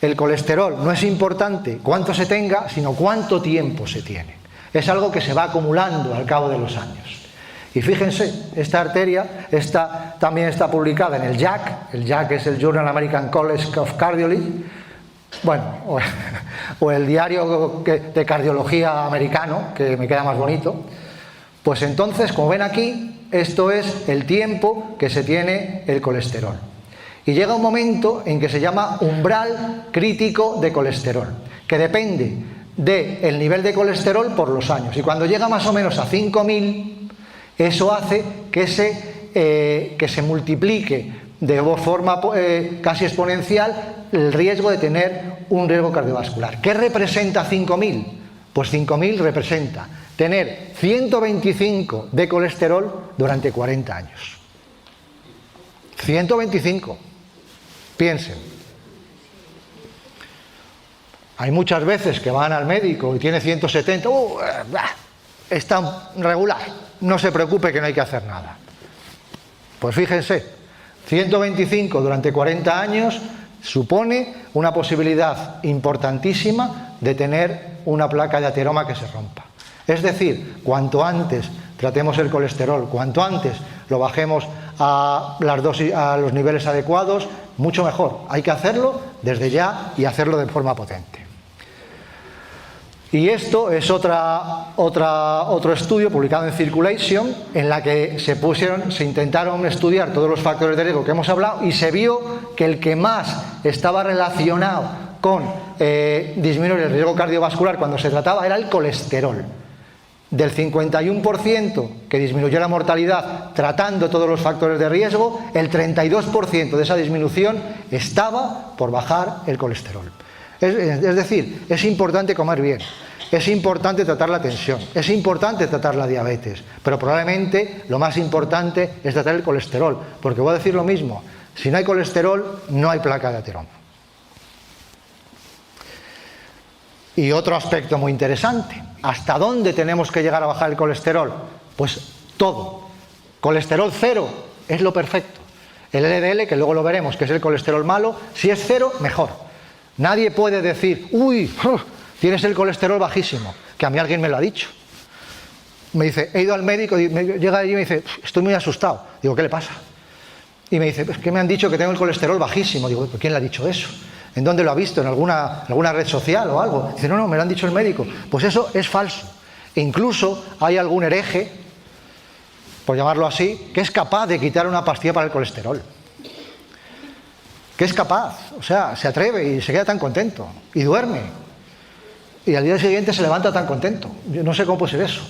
el colesterol no es importante cuánto se tenga, sino cuánto tiempo se tiene. Es algo que se va acumulando al cabo de los años. Y fíjense, esta arteria también está publicada en el JACC. El JACC es el Journal American College of Cardiology. Bueno, o el diario de cardiología americano, que me queda más bonito. Pues entonces, como ven aquí, esto es el tiempo que se tiene el colesterol. Y llega un momento en que se llama umbral crítico de colesterol, que depende del nivel de colesterol por los años. Y cuando llega más o menos a 5.000, eso hace que se multiplique de forma casi exponencial el riesgo de tener un riesgo cardiovascular. ¿Qué representa 5.000? Pues 5.000 representa tener 125 de colesterol durante 40 años. 125. Piensen. Hay muchas veces que van al médico y tiene 170. Está regular. No se preocupe que no hay que hacer nada. Pues fíjense, 125 durante 40 años supone una posibilidad importantísima de tener una placa de ateroma que se rompa. Es decir, cuanto antes tratemos el colesterol, cuanto antes lo bajemos a los niveles adecuados, mucho mejor. Hay que hacerlo desde ya y hacerlo de forma potente. Y esto es otro estudio publicado en Circulation, en la que se intentaron estudiar todos los factores de riesgo que hemos hablado, y se vio que el que más estaba relacionado con disminuir el riesgo cardiovascular cuando se trataba era el colesterol. Del 51% que disminuyó la mortalidad tratando todos los factores de riesgo, el 32% de esa disminución estaba por bajar el colesterol. Es decir, es importante comer bien, es importante tratar la tensión, es importante tratar la diabetes, pero probablemente lo más importante es tratar el colesterol, porque voy a decir lo mismo, si no hay colesterol no hay placa de ateroma. Y otro aspecto muy interesante, ¿hasta dónde tenemos que llegar a bajar el colesterol? Pues todo. Colesterol cero es lo perfecto. El LDL, que luego lo veremos, que es el colesterol malo, si es cero, mejor. Nadie puede decir, uy, tienes el colesterol bajísimo, que a mí alguien me lo ha dicho. me dice, he ido al médico, y llega allí y me dice, estoy muy asustado. Digo, ¿qué le pasa? Y me dice, es que me han dicho que tengo el colesterol bajísimo. Digo, ¿quién le ha dicho eso? ¿En dónde lo ha visto? ¿En alguna red social o algo? Dice, no, me lo han dicho el médico. Pues eso es falso. E incluso hay algún hereje, por llamarlo así, que es capaz de quitar una pastilla para el colesterol. Que es capaz, o sea, se atreve y se queda tan contento. Y duerme. Y al día siguiente se levanta tan contento. Yo no sé cómo puede ser eso.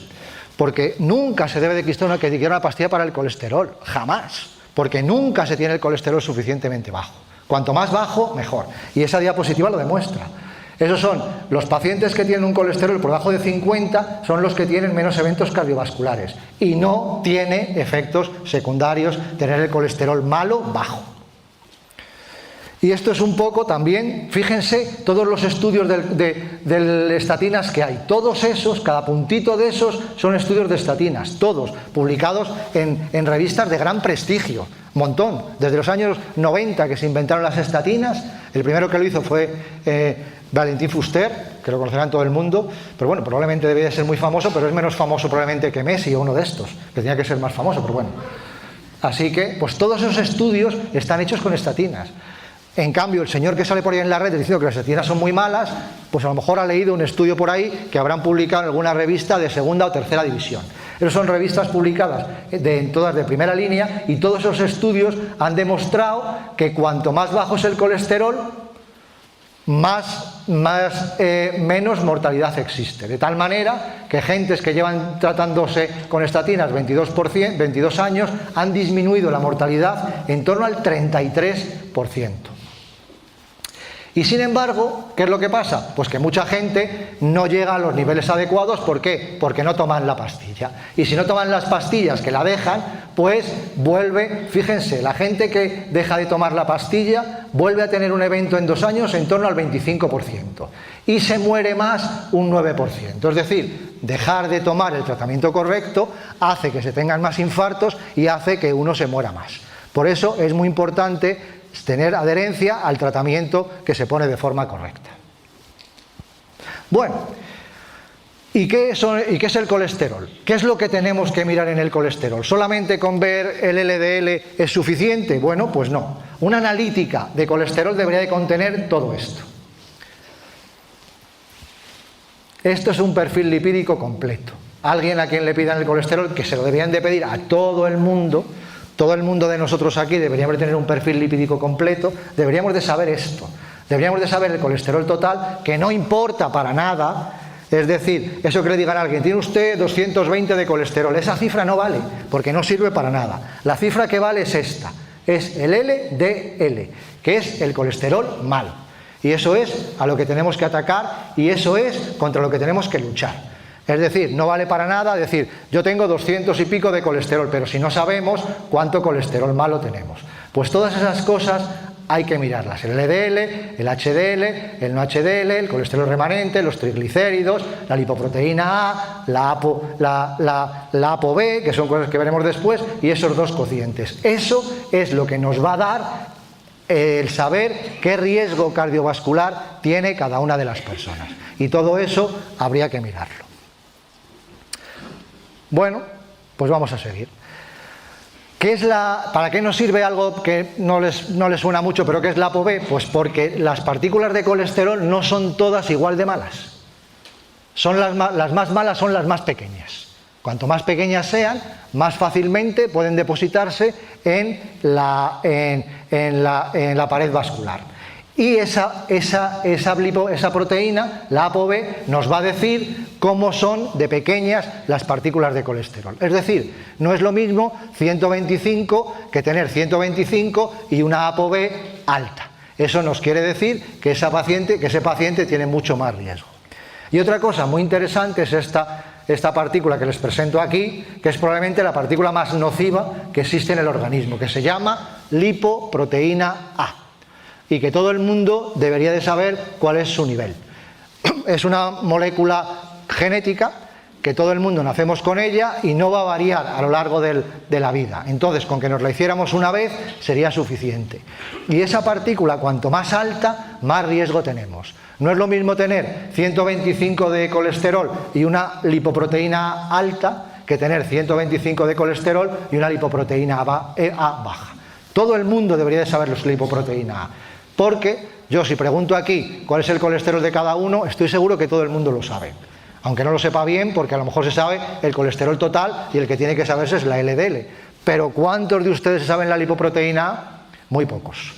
Porque nunca se debe de quitar una pastilla para el colesterol. Jamás. Porque nunca se tiene el colesterol suficientemente bajo. Cuanto más bajo, mejor. Y esa diapositiva lo demuestra. Esos son los pacientes que tienen un colesterol por debajo de 50, son los que tienen menos eventos cardiovasculares. Y no tiene efectos secundarios tener el colesterol malo bajo. Y esto es un poco también, fíjense, todos los estudios de estatinas que hay. Todos esos, cada puntito de esos, son estudios de estatinas. Todos publicados en revistas de gran prestigio. Montón. Desde los años 90 que se inventaron las estatinas, el primero que lo hizo fue Valentin Fuster, que lo conocerán todo el mundo, pero bueno, probablemente debía de ser muy famoso, pero es menos famoso probablemente que Messi o uno de estos, que tenía que ser más famoso, pero bueno. Así que, pues todos esos estudios están hechos con estatinas. En cambio, el señor que sale por ahí en la red diciendo que las estatinas son muy malas, pues a lo mejor ha leído un estudio por ahí que habrán publicado en alguna revista de segunda o tercera división. Esas son revistas publicadas todas de primera línea, y todos esos estudios han demostrado que cuanto más bajo es el colesterol, menos mortalidad existe. De tal manera que gentes que llevan tratándose con estatinas 22 años han disminuido la mortalidad en torno al 33%. Y sin embargo, ¿qué es lo que pasa? Pues que mucha gente no llega a los niveles adecuados. ¿Por qué? Porque no toman la pastilla. Y si no toman las pastillas, que la dejan, pues vuelve, fíjense, la gente que deja de tomar la pastilla vuelve a tener un evento en 2 años en torno al 25%. Y se muere más un 9%. Es decir, dejar de tomar el tratamiento correcto hace que se tengan más infartos y hace que uno se muera más. Por eso es muy importante tener adherencia al tratamiento que se pone de forma correcta. Bueno, ¿y qué es el colesterol? ¿Qué es lo que tenemos que mirar en el colesterol? ¿Solamente con ver el LDL es suficiente? Bueno, pues no. Una analítica de colesterol debería de contener todo esto. Esto es un perfil lipídico completo. Alguien a quien le pidan el colesterol, que se lo deberían de pedir a todo el mundo de nosotros aquí deberíamos de tener un perfil lipídico completo, deberíamos de saber esto, deberíamos de saber el colesterol total, que no importa para nada. Es decir, eso que le digan a alguien, tiene usted 220 de colesterol, esa cifra no vale, porque no sirve para nada. La cifra que vale es esta, es el LDL, que es el colesterol malo. Y eso es a lo que tenemos que atacar, y eso es contra lo que tenemos que luchar. Es decir, no vale para nada decir, yo tengo 200 y pico de colesterol, pero si no sabemos cuánto colesterol malo tenemos. Pues todas esas cosas hay que mirarlas. El LDL, el HDL, el no HDL, el colesterol remanente, los triglicéridos, la lipoproteína A, la ApoB, que son cosas que veremos después, y esos dos cocientes. Eso es lo que nos va a dar el saber qué riesgo cardiovascular tiene cada una de las personas. Y todo eso habría que mirarlo. Bueno, pues vamos a seguir. ¿Para qué nos sirve algo que no les suena mucho, pero qué es la ApoB? Pues porque las partículas de colesterol no son todas igual de malas. Las más malas son las más pequeñas. Cuanto más pequeñas sean, más fácilmente pueden depositarse en la pared vascular. Y esa proteína, la ApoB, nos va a decir cómo son de pequeñas las partículas de colesterol. Es decir, no es lo mismo 125 que tener 125 y una ApoB alta. Eso nos quiere decir que ese paciente tiene mucho más riesgo. Y otra cosa muy interesante es esta partícula que les presento aquí, que es probablemente la partícula más nociva que existe en el organismo, que se llama lipoproteína A. Y que todo el mundo debería de saber cuál es su nivel. Es una molécula genética que todo el mundo nacemos con ella y no va a variar a lo largo de la vida. Entonces, con que nos la hiciéramos una vez sería suficiente. Y esa partícula, cuanto más alta, más riesgo tenemos. No es lo mismo tener 125 de colesterol y una lipoproteína alta que tener 125 de colesterol y una lipoproteína A baja. Todo el mundo debería de saber la lipoproteína A, porque yo si pregunto aquí cuál es el colesterol de cada uno, estoy seguro que todo el mundo lo sabe. Aunque no lo sepa bien, porque a lo mejor se sabe el colesterol total y el que tiene que saberse es la LDL. Pero ¿cuántos de ustedes saben la lipoproteína A? Muy pocos.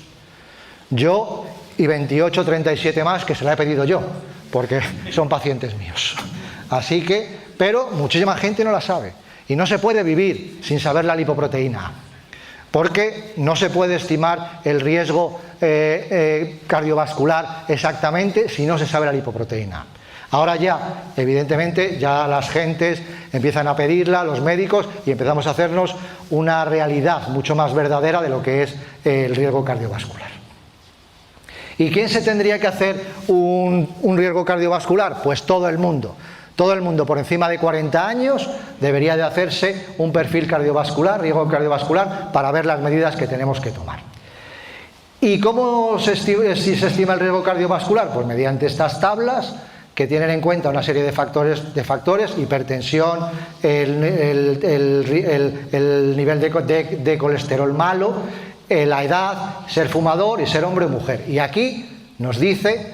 Yo y 28 o 37 más que se la he pedido yo, porque son pacientes míos. Así que, pero muchísima gente no la sabe. Y no se puede vivir sin saber la lipoproteína A, porque no se puede estimar el riesgo cardiovascular exactamente si no se sabe la lipoproteína A. Ahora ya, evidentemente, ya las gentes empiezan a pedirla, los médicos, y empezamos a hacernos una realidad mucho más verdadera de lo que es el riesgo cardiovascular. ¿Y quién se tendría que hacer un riesgo cardiovascular? Pues todo el mundo. Todo el mundo por encima de 40 años debería de hacerse un perfil cardiovascular, riesgo cardiovascular, para ver las medidas que tenemos que tomar. ¿Y cómo se estima el riesgo cardiovascular? Pues mediante estas tablas que tienen en cuenta una serie de factores, hipertensión, el nivel de colesterol malo, la edad, ser fumador y ser hombre o mujer. Y aquí nos dice,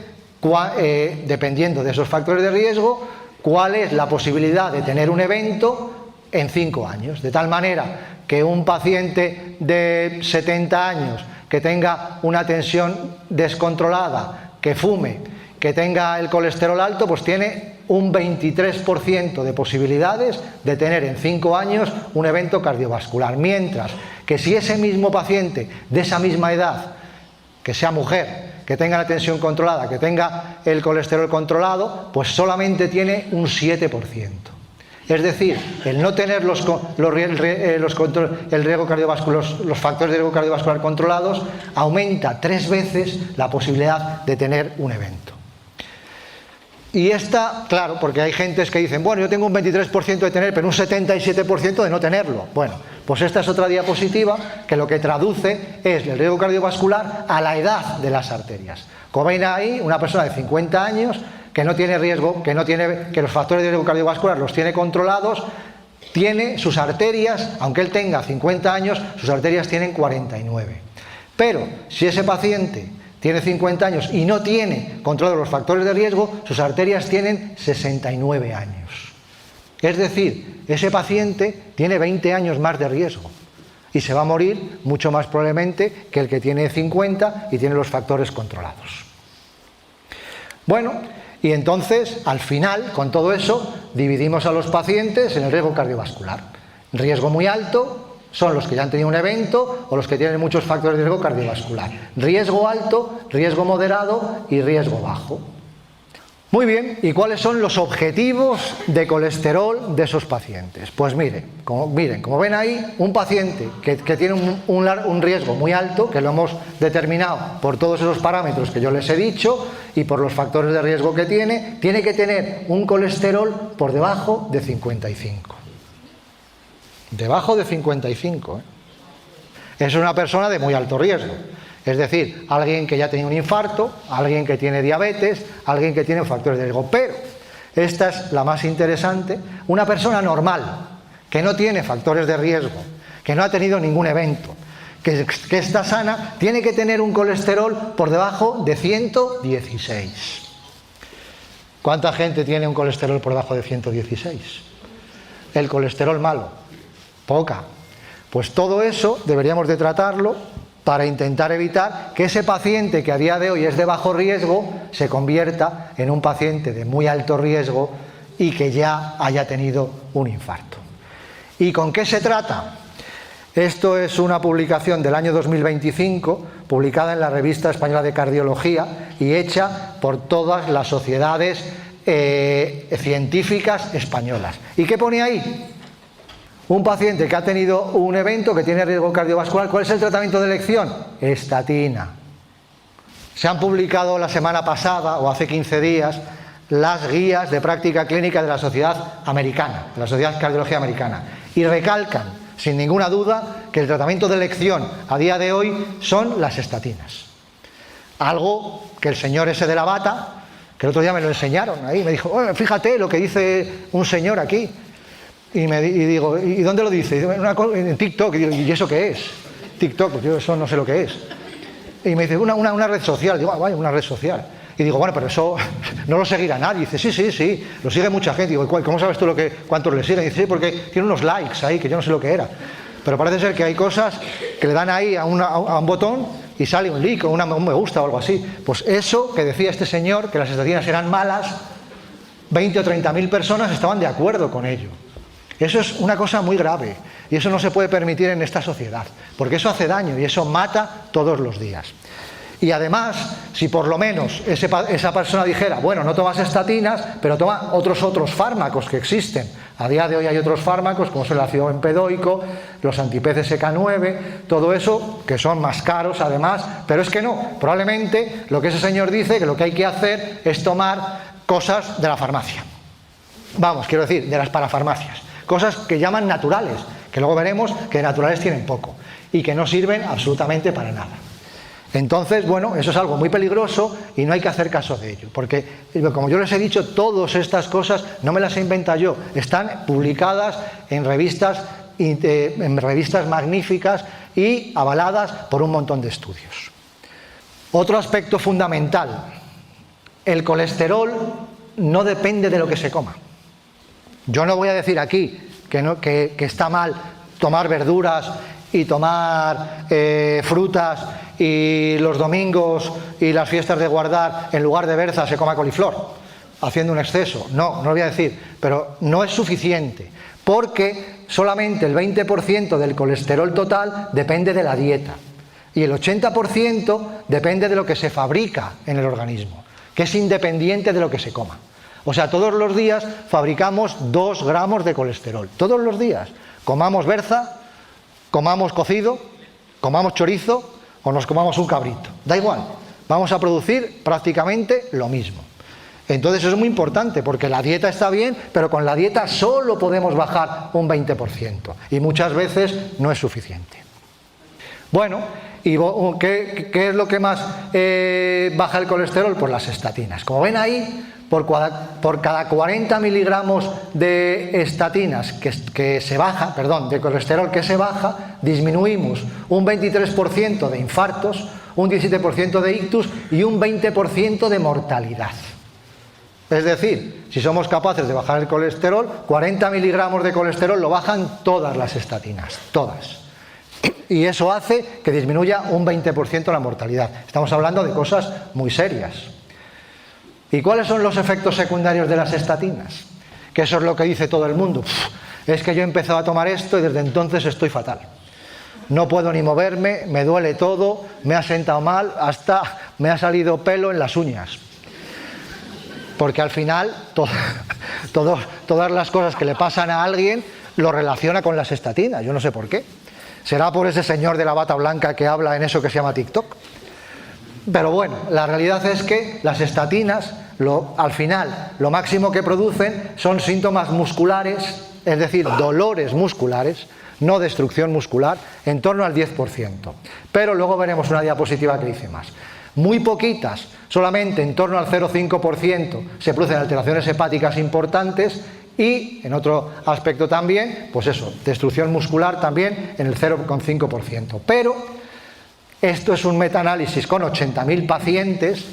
dependiendo de esos factores de riesgo, cuál es la posibilidad de tener un evento en 5 años. De tal manera que un paciente de 70 años que tenga una tensión descontrolada, que fume, que tenga el colesterol alto, pues tiene un 23% de posibilidades de tener en 5 años un evento cardiovascular. Mientras que si ese mismo paciente de esa misma edad, que sea mujer, que tenga la tensión controlada, que tenga el colesterol controlado, pues solamente tiene un 7%. Es decir, el no tener los factores de riesgo cardiovascular controlados aumenta 3 veces la posibilidad de tener un evento. Y esta, claro, porque hay gentes que dicen, bueno, yo tengo un 23% de tener, pero un 77% de no tenerlo. Bueno, pues esta es otra diapositiva que lo que traduce es el riesgo cardiovascular a la edad de las arterias. Como ven ahí, una persona de 50 años que no tiene riesgo, que los factores de riesgo cardiovascular los tiene controlados, tiene sus arterias, aunque él tenga 50 años, sus arterias tienen 49. Pero si ese paciente tiene 50 años y no tiene controlados los factores de riesgo, sus arterias tienen 69 años. Es decir, ese paciente tiene 20 años más de riesgo y se va a morir mucho más probablemente que el que tiene 50 y tiene los factores controlados. Bueno, y entonces, al final, con todo eso, dividimos a los pacientes en el riesgo cardiovascular. Riesgo muy alto son los que ya han tenido un evento o los que tienen muchos factores de riesgo cardiovascular. Riesgo alto, riesgo moderado y riesgo bajo. Muy bien, ¿y cuáles son los objetivos de colesterol de esos pacientes? Pues miren, como ven ahí, un paciente que tiene un riesgo muy alto, que lo hemos determinado por todos esos parámetros que yo les he dicho y por los factores de riesgo que tiene que tener un colesterol por debajo de 55. Debajo de 55. Es una persona de muy alto riesgo. Es decir, alguien que ya tenía un infarto, alguien que tiene diabetes, alguien que tiene factores de riesgo. Pero, esta es la más interesante, una persona normal, que no tiene factores de riesgo, que no ha tenido ningún evento, que está sana, tiene que tener un colesterol por debajo de 116. ¿Cuánta gente tiene un colesterol por debajo de 116? El colesterol malo, poca. Pues todo eso deberíamos de tratarlo para intentar evitar que ese paciente que a día de hoy es de bajo riesgo se convierta en un paciente de muy alto riesgo y que ya haya tenido un infarto. ¿Y con qué se trata? Esto es una publicación del año 2025, publicada en la Revista Española de Cardiología y hecha por todas las sociedades científicas españolas. ¿Y qué pone ahí? Un paciente que ha tenido un evento, que tiene riesgo cardiovascular, ¿cuál es el tratamiento de elección? Estatina. Se han publicado la semana pasada o hace 15 días las guías de práctica clínica de la Sociedad Americana, de la Sociedad de Cardiología Americana, y recalcan, sin ninguna duda, que el tratamiento de elección a día de hoy son las estatinas. Algo que el señor ese de la bata, que el otro día me lo enseñaron ahí, me dijo, fíjate lo que dice un señor aquí. Y digo, ¿y dónde lo dice? Y digo, en TikTok. Y digo, ¿y eso qué es? TikTok, pues yo eso no sé lo que es. Y me dice, una red social. Digo, vaya, una red social. Y digo, bueno, pero eso no lo seguirá nadie. Y dice, sí, lo sigue mucha gente. Y digo, ¿cómo sabes tú cuántos le siguen? Y dice, sí, porque tiene unos likes ahí, que yo no sé lo que era. Pero parece ser que hay cosas que le dan ahí a un botón y sale un like o un me gusta o algo así. Pues eso que decía este señor, que las estatinas eran malas, 20 o 30.000 personas estaban de acuerdo con ello. Eso es una cosa muy grave y eso no se puede permitir en esta sociedad, porque eso hace daño y eso mata todos los días. Y además, si por lo menos esa persona dijera, bueno, no tomas estatinas, pero toma otros fármacos que existen. A día de hoy hay otros fármacos, como son el ácido benpedoico, los anti-PCSK9, todo eso, que son más caros además, pero es que no. Probablemente lo que ese señor dice, que lo que hay que hacer es tomar cosas de la farmacia. Vamos, quiero decir, de las parafarmacias. Cosas que llaman naturales, que luego veremos que naturales tienen poco y que no sirven absolutamente para nada. Entonces, bueno, eso es algo muy peligroso y no hay que hacer caso de ello, porque, como yo les he dicho, todas estas cosas no me las he inventado yo, están publicadas en revistas magníficas y avaladas por un montón de estudios. Otro aspecto fundamental, el colesterol no depende de lo que se coma. Yo no voy a decir aquí que está mal tomar verduras y tomar frutas y los domingos y las fiestas de guardar, en lugar de berza se coma coliflor, haciendo un exceso. No lo voy a decir, pero no es suficiente, porque solamente el 20% del colesterol total depende de la dieta y el 80% depende de lo que se fabrica en el organismo, que es independiente de lo que se coma. O sea, todos los días fabricamos 2 gramos de colesterol, todos los días. Comamos berza, comamos cocido, comamos chorizo o nos comamos un cabrito, da igual, vamos a producir prácticamente lo mismo. Entonces eso es muy importante, porque la dieta está bien, pero con la dieta solo podemos bajar un 20% y muchas veces no es suficiente. Bueno, ¿y qué es lo que más baja el colesterol? Pues las estatinas. Como ven ahí, por cada 40 miligramos de estatinas de colesterol que se baja, disminuimos un 23% de infartos, un 17% de ictus y un 20% de mortalidad. Es decir, si somos capaces de bajar el colesterol, 40 miligramos de colesterol lo bajan todas las estatinas, todas. Y eso hace que disminuya un 20% la mortalidad. Estamos hablando de cosas muy serias. ¿Y cuáles son los efectos secundarios de las estatinas? Que eso es lo que dice todo el mundo. Es que yo he empezado a tomar esto y desde entonces estoy fatal. No puedo ni moverme, me duele todo, me ha sentado mal, hasta me ha salido pelo en las uñas. Porque al final todas las cosas que le pasan a alguien lo relaciona con las estatinas. Yo no sé por qué. ¿Será por ese señor de la bata blanca que habla en eso que se llama TikTok? Pero bueno, la realidad es que las estatinas, al final, lo máximo que producen son síntomas musculares, es decir, dolores musculares, no destrucción muscular, en torno al 10%. Pero luego veremos una diapositiva que dice más. Muy poquitas, solamente en torno al 0,5% se producen alteraciones hepáticas importantes y, en otro aspecto también, pues eso, destrucción muscular también en el 0,5%. Pero esto es un metaanálisis con 80.000 pacientes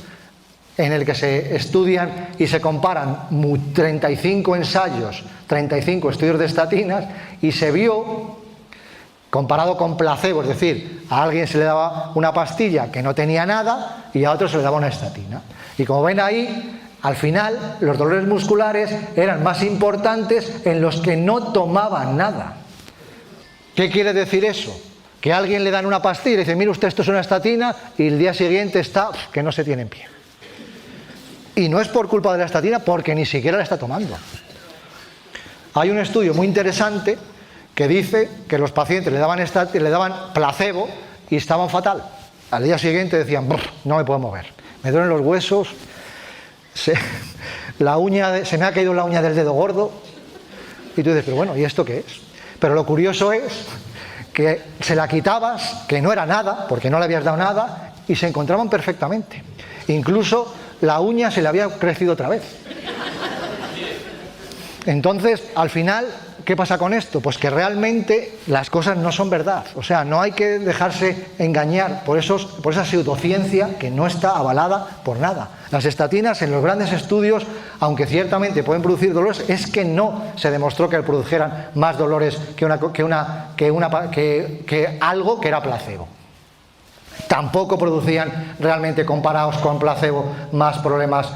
en el que se estudian y se comparan 35 ensayos, 35 estudios de estatinas y se vio, comparado con placebo, es decir, a alguien se le daba una pastilla que no tenía nada y a otro se le daba una estatina. Y como ven ahí, al final los dolores musculares eran más importantes en los que no tomaban nada. ¿Qué quiere decir eso? Que a alguien le dan una pastilla y le dicen, mire usted, esto es una estatina, y el día siguiente está que no se tiene en pie. Y no es por culpa de la estatina, porque ni siquiera la está tomando. Hay un estudio muy interesante que dice que los pacientes le daban placebo y estaban fatal. Al día siguiente decían, no me puedo mover, me duelen los huesos, se me ha caído la uña del dedo gordo. Y tú dices, pero bueno, ¿y esto qué es? Pero lo curioso es que se la quitabas, que no era nada, porque no le habías dado nada, y se encontraban perfectamente. Incluso la uña se le había crecido otra vez. Entonces, al final, ¿qué pasa con esto? Pues que realmente las cosas no son verdad. O sea, no hay que dejarse engañar por esa pseudociencia que no está avalada por nada. Las estatinas en los grandes estudios, aunque ciertamente pueden producir dolores, es que no se demostró que produjeran más dolores que algo que era placebo. Tampoco producían realmente, comparados con placebo, más problemas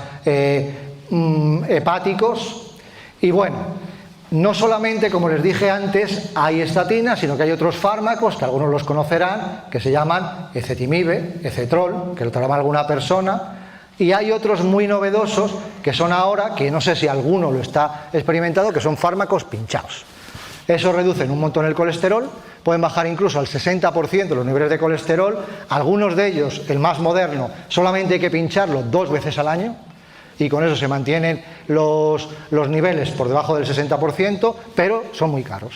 hepáticos. Y bueno, no solamente, como les dije antes, hay estatinas, sino que hay otros fármacos, que algunos los conocerán, que se llaman ezetimibe, ecetrol, que lo tomará alguna persona, y hay otros muy novedosos, que son ahora, que no sé si alguno lo está experimentado, que son fármacos pinchados. Eso reducen un montón el colesterol, pueden bajar incluso al 60% los niveles de colesterol, algunos de ellos, el más moderno, solamente hay que pincharlo 2 veces al año, y con eso se mantienen los niveles por debajo del 60%, pero son muy caros.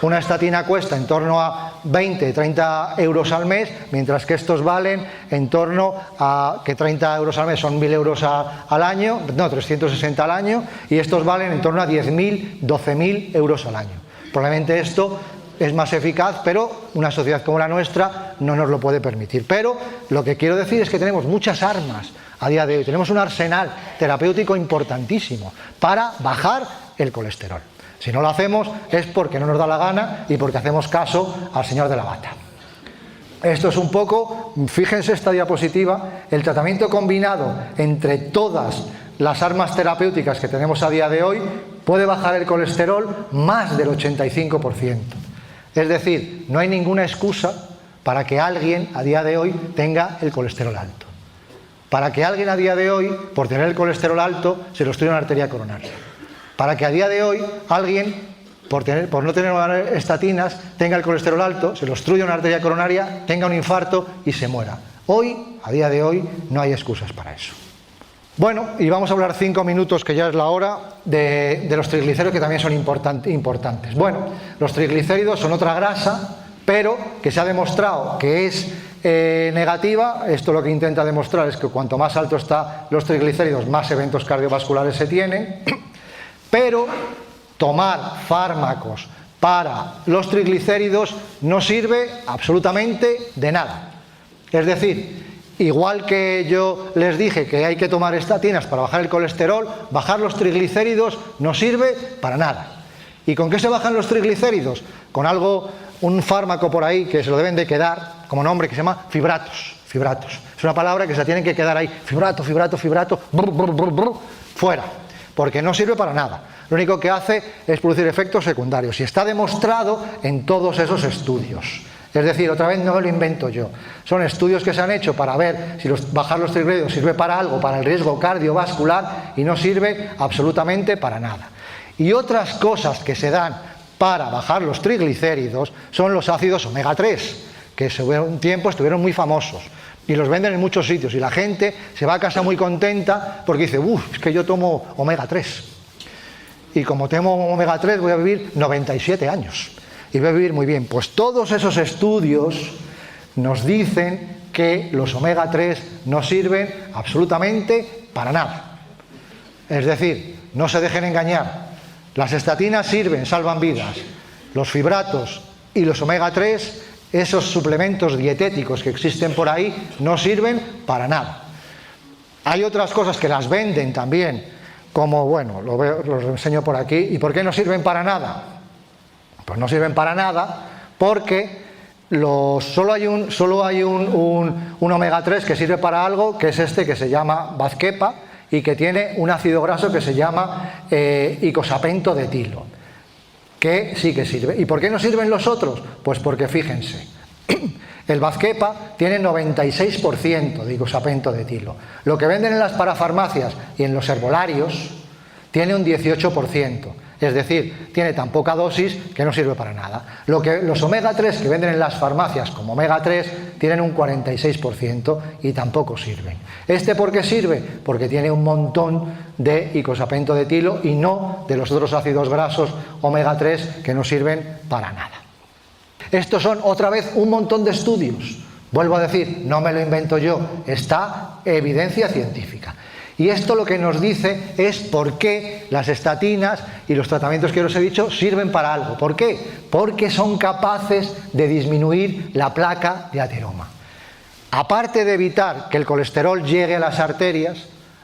Una estatina cuesta en torno a 20-30 euros al mes, mientras que estos valen en torno a, que 30 euros al mes son 1.000 euros al año, no, 360 al año, y estos valen en torno a 10.000, 12.000 euros al año. Probablemente esto es más eficaz, pero una sociedad como la nuestra no nos lo puede permitir. Pero lo que quiero decir es que tenemos muchas armas a día de hoy, tenemos un arsenal terapéutico importantísimo para bajar el colesterol. Si no lo hacemos es porque no nos da la gana y porque hacemos caso al señor de la bata. Esto es un poco, fíjense esta diapositiva, el tratamiento combinado entre todas las armas terapéuticas que tenemos a día de hoy puede bajar el colesterol más del 85%. Es decir, no hay ninguna excusa para que alguien a día de hoy tenga el colesterol alto. Para que alguien a día de hoy, por tener el colesterol alto, se le obstruya una arteria coronaria. Para que a día de hoy alguien, por no tener estatinas, tenga el colesterol alto, se le obstruya una arteria coronaria, tenga un infarto y se muera. Hoy, a día de hoy, no hay excusas para eso. Bueno, y vamos a hablar 5 minutos, que ya es la hora, de los triglicéridos, que también son importantes. Bueno, los triglicéridos son otra grasa, pero que se ha demostrado que es negativa. Esto lo que intenta demostrar es que cuanto más alto están los triglicéridos, más eventos cardiovasculares se tienen. Pero tomar fármacos para los triglicéridos no sirve absolutamente de nada. Es decir, igual que yo les dije que hay que tomar estatinas para bajar el colesterol, bajar los triglicéridos no sirve para nada. ¿Y con qué se bajan los triglicéridos? Con un fármaco por ahí que se lo deben de quedar como nombre, que se llama fibratos. Fibratos. Es una palabra que se tienen que quedar ahí. Fibrato, brr, brr, brr, brr, fuera. Porque no sirve para nada. Lo único que hace es producir efectos secundarios. Y está demostrado en todos esos estudios. Es decir, otra vez no me lo invento yo. Son estudios que se han hecho para ver si bajar los triglicéridos sirve para algo, para el riesgo cardiovascular, y no sirve absolutamente para nada. Y otras cosas que se dan para bajar los triglicéridos son los ácidos omega 3, que un tiempo estuvieron muy famosos. Y los venden en muchos sitios. Y la gente se va a casa muy contenta porque dice, es que yo tomo omega 3. Y como tomo omega 3 voy a vivir 97 años. Y voy a vivir muy bien. Pues todos esos estudios nos dicen que los omega 3 no sirven absolutamente para nada. Es decir, no se dejen engañar. Las estatinas sirven, salvan vidas. Los fibratos y los omega 3, esos suplementos dietéticos que existen por ahí, no sirven para nada. Hay otras cosas que las venden también, como, bueno, los enseño por aquí. ¿Y por qué no sirven para nada? Pues no sirven para nada porque solo hay un omega 3 que sirve para algo, que es este, que se llama Vazkepa, y que tiene un ácido graso que se llama icosapento de etilo, que sí que sirve. ¿Y por qué no sirven los otros? Pues porque, fíjense, el Vazkepa tiene 96% de icosapento de etilo. Lo que venden en las parafarmacias y en los herbolarios tiene un 18%. Es decir, tiene tan poca dosis que no sirve para nada. Los omega 3 que venden en las farmacias como omega 3 tienen un 46% y tampoco sirven. ¿Este por qué sirve? Porque tiene un montón de icosapento de etilo y no de los otros ácidos grasos omega 3 que no sirven para nada. Estos son otra vez un montón de estudios. Vuelvo a decir, no me lo invento yo, está evidencia científica. Y esto lo que nos dice es por qué las estatinas y los tratamientos que os he dicho sirven para algo. ¿Por qué? Porque son capaces de disminuir la placa de ateroma. Aparte de evitar que el colesterol llegue a las arterias,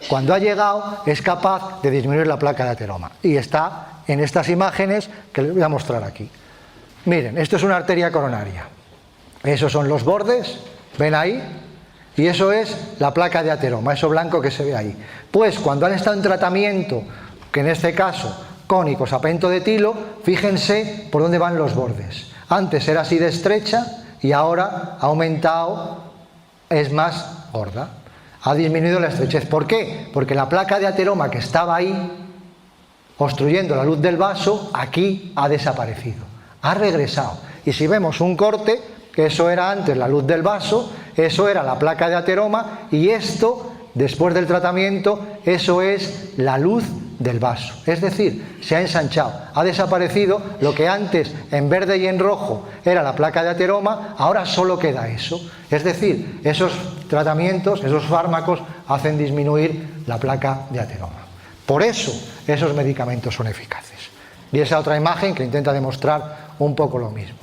cuando ha llegado es capaz de disminuir la placa de ateroma. Y está en estas imágenes que les voy a mostrar aquí. Miren, esto es una arteria coronaria. Esos son los bordes, ¿ven ahí? Y eso es la placa de ateroma, eso blanco que se ve ahí. Pues cuando han estado en tratamiento, que en este caso con icosapento de etilo, fíjense por dónde van los bordes. Antes era así de estrecha y ahora ha aumentado, es más gorda. Ha disminuido la estrechez. ¿Por qué? Porque la placa de ateroma que estaba ahí, obstruyendo la luz del vaso, aquí ha desaparecido. Ha regresado. Y si vemos un corte, eso era antes la luz del vaso, eso era la placa de ateroma, y esto, después del tratamiento, eso es la luz del vaso. Es decir, se ha ensanchado, ha desaparecido lo que antes en verde y en rojo era la placa de ateroma, ahora solo queda eso. Es decir, esos tratamientos, esos fármacos hacen disminuir la placa de ateroma. Por eso esos medicamentos son eficaces. Y esa otra imagen que intenta demostrar un poco lo mismo.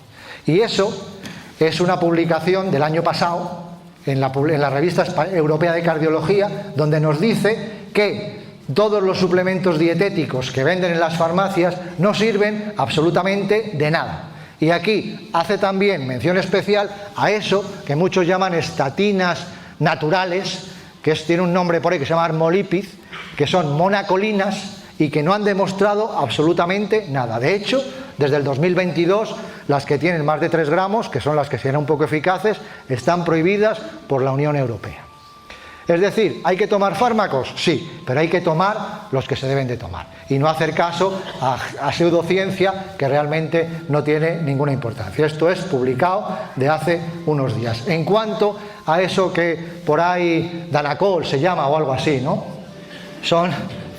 Y eso es una publicación del año pasado en la revista europea de cardiología, donde nos dice que todos los suplementos dietéticos que venden en las farmacias no sirven absolutamente de nada. Y aquí hace también mención especial a eso que muchos llaman estatinas naturales, que tiene un nombre por ahí que se llama Armolipid, que son monacolinas y que no han demostrado absolutamente nada. De hecho, desde el 2022, las que tienen más de 3 gramos, que son las que sean un poco eficaces, están prohibidas por la Unión Europea. Es decir, ¿hay que tomar fármacos? Sí, pero hay que tomar los que se deben de tomar y no hacer caso a pseudociencia que realmente no tiene ninguna importancia. Esto es publicado de hace unos días. En cuanto a eso que por ahí Danacol se llama o algo así, ¿no? Son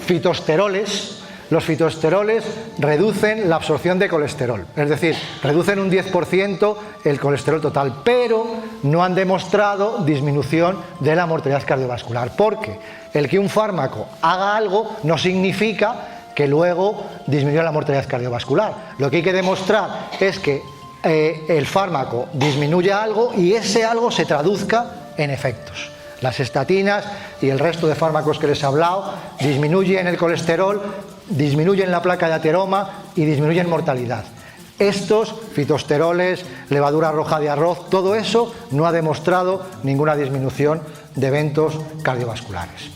fitosteroles. Los fitoesteroles reducen la absorción de colesterol, es decir, reducen un 10% el colesterol total, pero no han demostrado disminución de la mortalidad cardiovascular, porque el que un fármaco haga algo no significa que luego disminuya la mortalidad cardiovascular. Lo que hay que demostrar es que el fármaco disminuye algo y ese algo se traduzca en efectos. Las estatinas y el resto de fármacos que les he hablado disminuyen el colesterol, disminuyen la placa de ateroma y disminuyen mortalidad. Estos fitosteroles, levadura roja de arroz, todo eso no ha demostrado ninguna disminución de eventos cardiovasculares.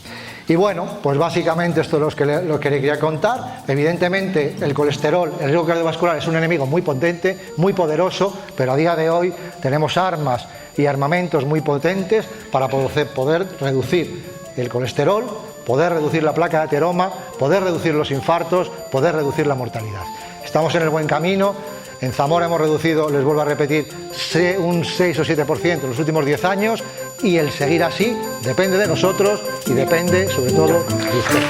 Y bueno, pues básicamente esto es lo que le quería contar. Evidentemente el colesterol, el riesgo cardiovascular es un enemigo muy potente, muy poderoso, pero a día de hoy tenemos armas y armamentos muy potentes para poder reducir el colesterol, poder reducir la placa de ateroma, poder reducir los infartos, poder reducir la mortalidad. Estamos en el buen camino. En Zamora hemos reducido, les vuelvo a repetir, un 6 o 7% en los últimos 10 años, y el seguir así depende de nosotros y depende sobre todo de ustedes.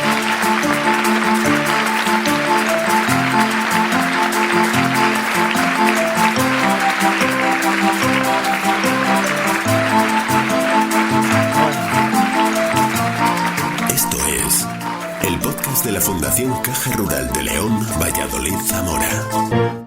El podcast de la Fundación Caja Rural de León, Valladolid, Zamora.